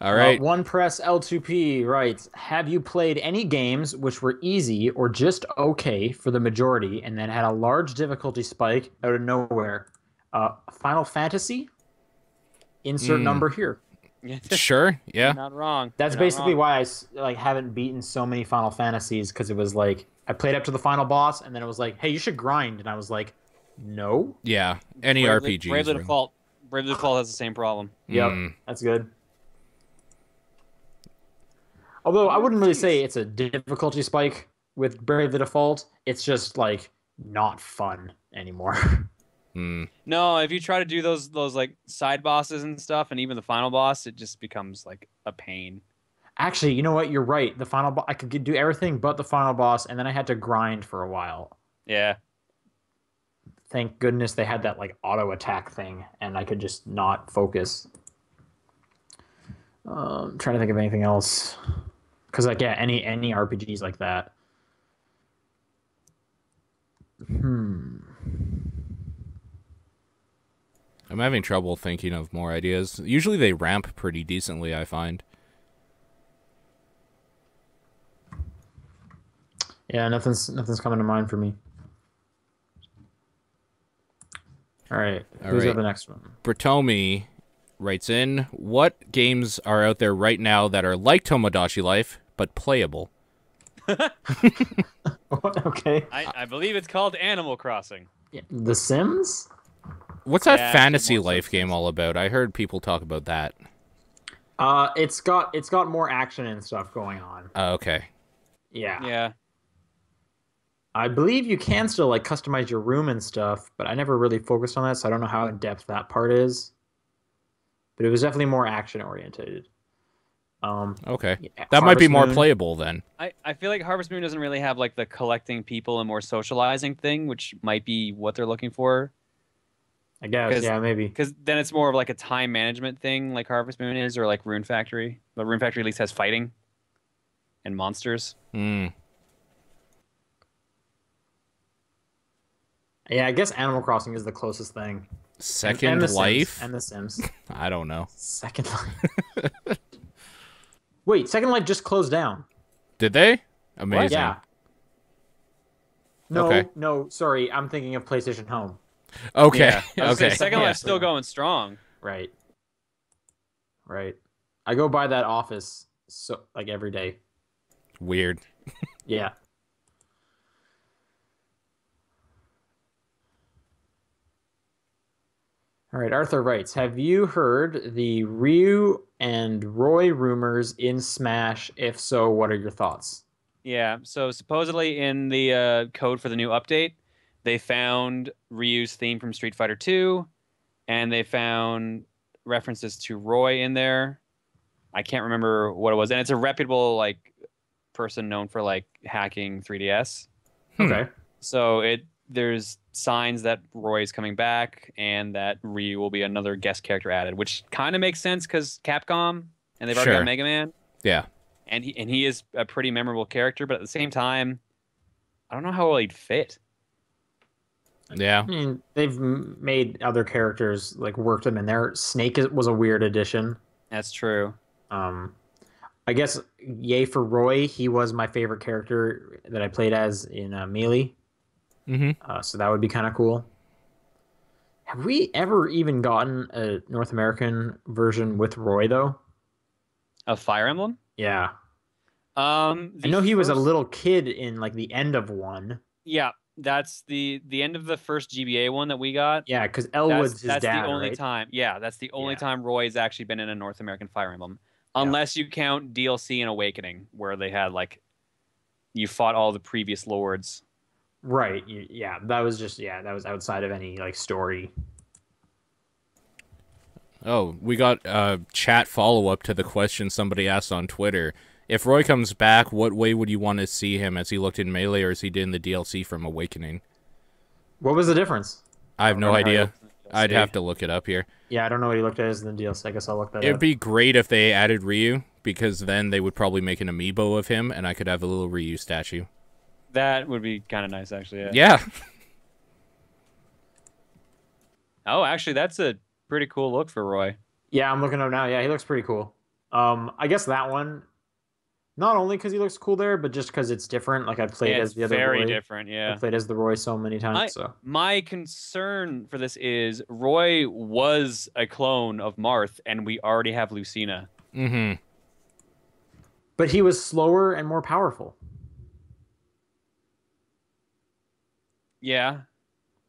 A: All right.
C: One Press L2P writes, have you played any games which were easy or just okay for the majority and then had a large difficulty spike out of nowhere? Final Fantasy? Insert number here.
A: Sure. Yeah.
B: Not wrong.
C: That's
B: You're not
C: basically
B: wrong.
C: why I haven't beaten so many Final Fantasies, because it was like I played up to the final boss and then it was like, hey, you should grind, and I was like, no.
A: Yeah. Any RPGs.
B: Bravely
A: really.
B: Default. Bravely Default has the same problem.
C: Yep, that's good. Although I wouldn't really say it's a difficulty spike with Brave the Default. It's just like not fun anymore.
B: No, if you try to do those like side bosses and stuff, and even the final boss, it just becomes like a pain.
C: Actually, you know what? You're right. The final boss, I could do everything but the final boss, and then I had to grind for a while.
B: Yeah.
C: Thank goodness they had that like auto attack thing, and I could just not focus. Trying to think of anything else, because like yeah, any RPGs like that.
A: I'm having trouble thinking of more ideas. Usually they ramp pretty decently, I find.
C: Yeah, nothing's coming to mind for me. All right.
A: All
C: Who's
A: right.
C: got the next one?
A: Bertomi writes in, what games are out there right now that are like Tomodachi Life, but playable?
C: Okay.
B: I believe it's called Animal Crossing.
C: Yeah. The Sims?
A: What's that
B: Yeah,
A: fantasy
B: more
A: life
B: Sims.
A: game all about? I heard people talk about that.
C: It's got more action and stuff going on.
A: Oh, okay.
C: Yeah.
B: Yeah.
C: I believe you can still like customize your room and stuff, but I never really focused on that, so I don't know how in depth that part is. But it was definitely more action oriented.
A: Okay.
C: Yeah,
A: That might be
C: Harvest
A: more
C: Moon.
A: playable then.
B: I feel like Harvest Moon doesn't really have like the collecting people and more socializing thing, which might be what they're looking for.
C: I guess,
B: 'Cause-
C: yeah, maybe.
B: Because then it's more of like a time management thing, like Harvest Moon is, or like Rune Factory. But Rune Factory at least has fighting and monsters.
A: Hmm.
C: Yeah, I guess Animal Crossing is the closest thing.
A: Second
C: and the Sims,
A: Life?
C: and The Sims.
A: I don't know.
C: Second Life. Wait, Second Life just closed down.
A: Did they? Amazing.
C: Yeah. No,
A: Okay.
C: no, sorry, I'm thinking of PlayStation Home.
A: Okay.
B: Yeah. I was gonna
A: Okay.
B: say, Second
C: Yeah.
B: Life's still going strong.
C: Right. Right. I go by that office so like every day.
A: Weird.
C: Yeah. All right, Arthur writes, have you heard the Ryu and Roy rumors in Smash? If so, what are your thoughts?
B: Yeah. So supposedly in the code for the new update, they found Ryu's theme from Street Fighter 2, and they found references to Roy in there. I can't remember what it was, and it's a reputable like person known for like hacking 3DS.
C: Okay.
B: So there's signs that Roy is coming back and that Ryu will be another guest character added, which kind of makes sense because Capcom and they've already
A: Sure.
B: got Mega Man,
A: Yeah.
B: and he is a pretty memorable character, but at the same time, I don't know how well he'd fit.
A: Yeah.
C: I mean, they've made other characters like worked them in there. Was a weird addition.
B: That's true.
C: I guess yay for Roy. He was my favorite character that I played as in Melee.
A: Mm-hmm.
C: So that would be kind of cool. Have we ever even gotten a North American version with Roy though?
B: Of Fire Emblem.
C: Yeah,
B: I
C: I know he was a little kid in like the end of one.
B: Yeah, that's the end of the first GBA one that we got.
C: Yeah, because Elwood's his
B: that's
C: dad,
B: the only
C: right?
B: time. Yeah, that's the only
C: Yeah.
B: time Roy's actually been in a North American Fire Emblem, unless you count DLC and Awakening, where they had like you fought all the previous lords.
C: Right. Yeah, that was outside of any like story.
A: Oh, we got a chat follow-up to the question somebody asked on Twitter. If Roy comes back, what way would you want to see him? As he looked in Melee or as he did in the DLC from Awakening?
C: What was the difference?
A: I have no
C: remember how he
A: idea.
C: looked in the
A: I'd
C: DLC.
A: have to look it up here.
C: Yeah, I don't know what he looked at as in the DLC. I guess I'll look that
A: It'd
C: up.
A: be great if they added Ryu, because then they would probably make an amiibo of him, and I could have a little Ryu statue.
B: That would be kind of nice, actually. Yeah.
A: Yeah.
B: Oh, actually, that's a pretty cool look for Roy.
C: Yeah, I'm looking up now. Yeah, he looks pretty cool. I guess that one, not only because he looks cool there, but just because it's different. Like I played
B: Yeah,
C: as
B: it's
C: the other
B: very
C: Roy.
B: different. Yeah.
C: I played as the Roy so many times. So
B: My concern for this is Roy was a clone of Marth, and we already have Lucina.
A: Mm-hmm.
C: but he was slower and more powerful.
B: Yeah.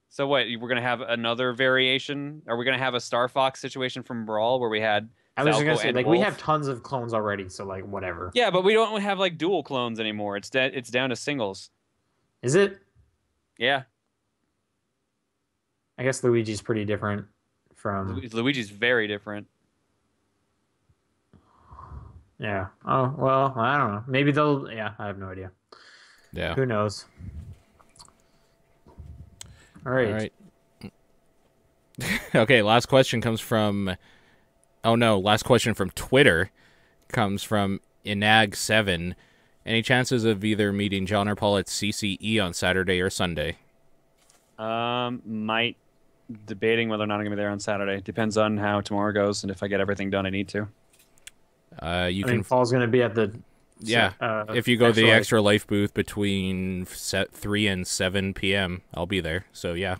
B: So what? We're gonna have another variation? Are we gonna have a Star Fox situation from Brawl where we had?
C: I was just
B: Falco
C: gonna say,
B: and
C: like, we
B: Wolf?
C: have tons of clones already, so like whatever.
B: Yeah, but we don't have like dual clones anymore. It's down to singles.
C: Is it?
B: Yeah.
C: I guess Luigi's pretty different from.
B: Luigi's very different.
C: Yeah. Oh well, I don't know. Maybe they'll. Yeah, I have no idea.
A: Yeah.
C: Who knows? All right.
A: All right. Okay, last question comes from... Oh, no, last question from Twitter comes from Inag7. Any chances of either meeting John or Paul at CCE on Saturday or Sunday?
B: Might debating whether or not I'm gonna be there on Saturday. Depends on how tomorrow goes and if I get everything done I need to.
A: You
C: I
A: can...
C: mean, Paul's gonna be at the.
A: Yeah, if you go to the Extra Life booth between 3 and 7 p.m., I'll be there. So, yeah.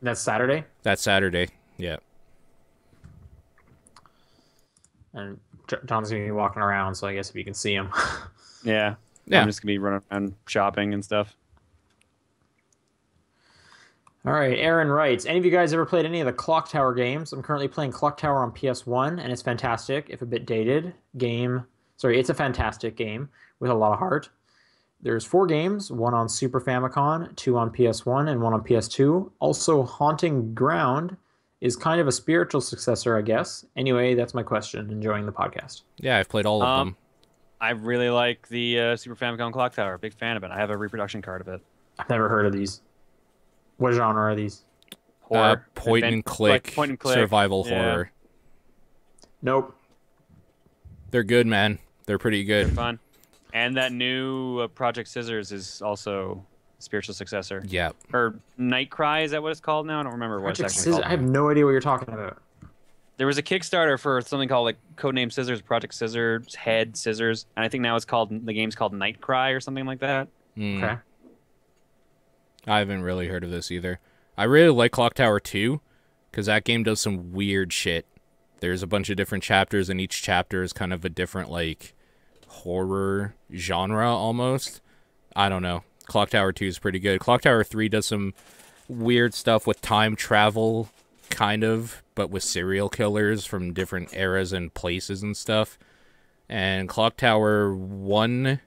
C: That's Saturday.
A: That's Saturday. Yeah.
C: And John's gonna be walking around, so I guess if you can see him.
B: Yeah.
A: Yeah.
B: I'm just gonna be running around shopping and stuff.
C: All right, Aaron writes, any of you guys ever played any of the Clock Tower games? I'm currently playing Clock Tower on PS1, and it's fantastic, if a bit dated. It's a fantastic game with a lot of heart. There's 4 games, 1 on Super Famicom, 2 on PS1, and 1 on PS2. Also, Haunting Ground is kind of a spiritual successor, I guess. Anyway, that's my question. Enjoying the podcast.
A: Yeah, I've played all of them.
B: I really like the Super Famicom Clock Tower. Big fan of it. I have a reproduction card of it.
C: I've never heard of these. What genre are these?
B: Horror.
A: Point and click survival horror.
C: Nope.
A: They're good, man. They're pretty good.
B: They're fun. And that new Project Scissors is also a spiritual successor.
A: Yeah.
B: Or Night Cry, is that what it's called now? I don't remember what
C: Project
B: it's actually called.
C: I have no idea what you're talking about.
B: There was a Kickstarter for something called like Codename Scissors, Project Scissors, Head Scissors, and I think now the game's called Night Cry or something like that.
C: Okay.
A: I haven't really heard of this either. I really like Clock Tower 2 because that game does some weird shit. There's a bunch of different chapters, and each chapter is kind of a different like horror genre almost. I don't know. Clock Tower 2 is pretty good. Clock Tower 3 does some weird stuff with time travel, kind of, but with serial killers from different eras and places and stuff. And Clock Tower 1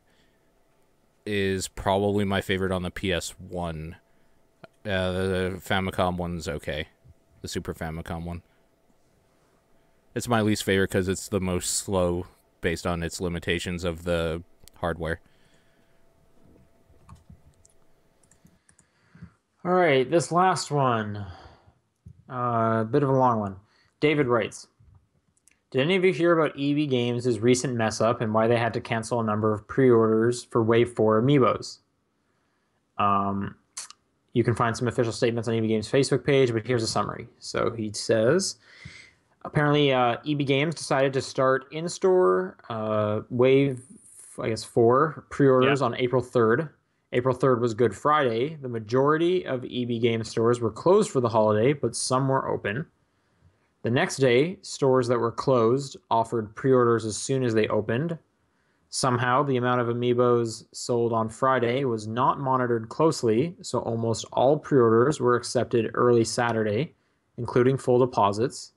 A: is probably my favorite on the PS1. The Famicom one's okay. The Super Famicom one. It's my least favorite because it's the most slow based on its limitations of the hardware.
C: All right, this last one. A bit of a long one. David writes, did any of you hear about EB Games' recent mess up and why they had to cancel a number of pre-orders for Wave 4 amiibos? You can find some official statements on EB Games' Facebook page, but here's a summary. So he says, apparently EB Games decided to start in-store Wave, 4 pre-orders on April 3rd. April 3rd was Good Friday. The majority of EB Games stores were closed for the holiday, but some were open. The next day, stores that were closed offered pre-orders as soon as they opened. Somehow, the amount of amiibos sold on Friday was not monitored closely, so almost all pre-orders were accepted early Saturday, including full deposits.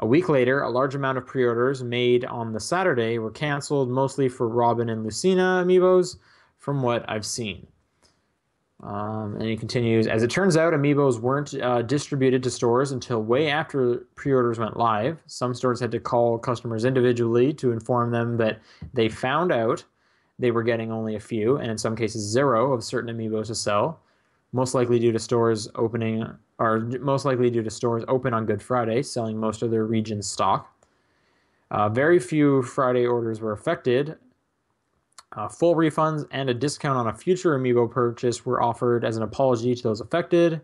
C: A week later, a large amount of pre-orders made on the Saturday were canceled, mostly for Robin and Lucina amiibos, from what I've seen. And he continues, as it turns out, amiibos weren't distributed to stores until way after pre-orders went live. Some stores had to call customers individually to inform them that they found out they were getting only a few, and in some cases 0 of certain amiibos to sell, most likely due to stores open on Good Friday, selling most of their region's stock. Very few Friday orders were affected. Full refunds and a discount on a future amiibo purchase were offered as an apology to those affected.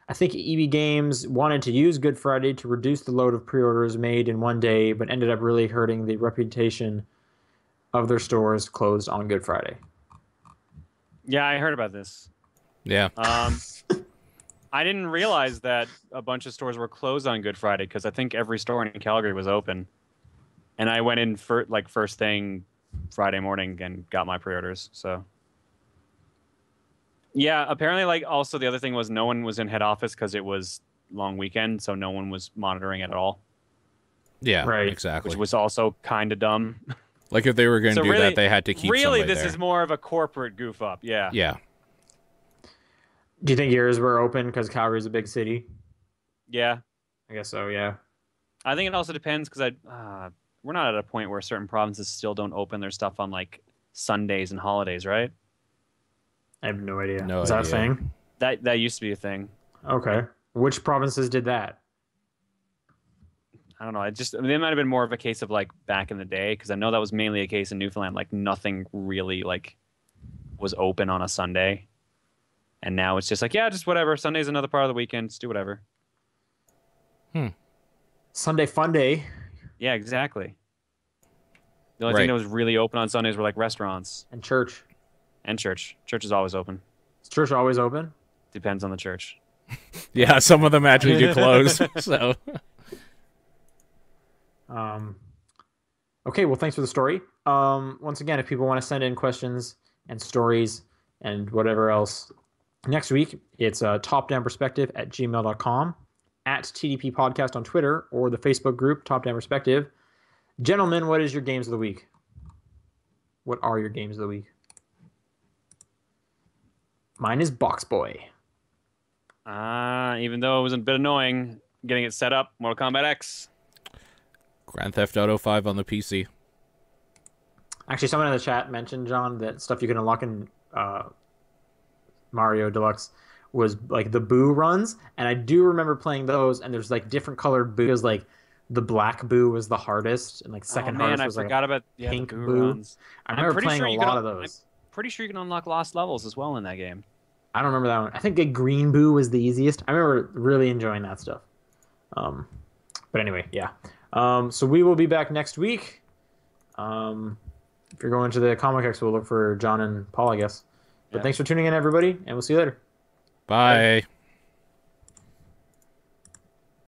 C: I think EB Games wanted to use Good Friday to reduce the load of pre-orders made in one day, but ended up really hurting the reputation of their stores closed on Good Friday.
B: Yeah, I heard about this.
A: Yeah.
B: I didn't realize that a bunch of stores were closed on Good Friday because I think every store in Calgary was open. And I went in for first thing Friday morning and got my pre-orders. So yeah, apparently also the other thing was no one was in head office because it was long weekend, so no one was monitoring it at all.
A: Yeah,
C: right.
A: Exactly.
B: Which was also kind of dumb.
A: Like if they were going to do that, they had to keep
B: really
A: somebody
B: this
A: there.
B: is more of a corporate goof up. Yeah.
A: Yeah.
C: Do you think yours were open because Calgary's a big city?
B: Yeah.
C: I guess so, yeah.
B: I think it also depends because we're not at a point where certain provinces still don't open their stuff on Sundays and holidays, right?
C: I have no idea.
A: No
C: Is that a
A: idea.
C: thing?
B: That used to be a thing.
C: Okay. Which provinces did that?
B: I don't know. They might have been more of a case of back in the day because I know that was mainly a case in Newfoundland. Nothing really was open on a Sunday, and now it's just just whatever. Sunday's another part of the weekend. Just do whatever.
C: Sunday fun day.
B: Yeah, exactly. The only thing that was really open on Sundays were restaurants
C: And church.
B: and church. Church is always open.
C: Is church always open?
B: Depends on the church.
A: Yeah, some of them actually do close. So
C: Okay, well, thanks for the story. Once again, if people want to send in questions and stories and whatever else, next week it's topdownperspective@gmail.com, at TDP Podcast on Twitter, or the Facebook group Top Down Perspective. Gentlemen, what is your games of the week? What are your games of the week? Mine is Box Boy.
B: Even though it was a bit annoying getting it set up, Mortal Kombat X.
A: Grand Theft Auto 5 on the PC.
C: Actually, someone in the chat mentioned, John, that stuff you can unlock in Mario Deluxe was like the Boo runs, and I do remember playing those. And there's like different colored Boos. Like the black Boo was the hardest, and like second hardest was
B: I
C: like
B: forgot about
C: pink
B: the
C: Boo.
B: runs.
C: I remember playing a lot of those.
B: I'm pretty sure you can unlock lost levels as well in that game.
C: I don't remember that one. I think a green Boo was the easiest. I remember really enjoying that stuff. But anyway, yeah. So we will be back next week. If you're going to the Comic X, we'll look for John and Paul, I guess. But thanks for tuning in, everybody, and we'll see you later.
A: Bye.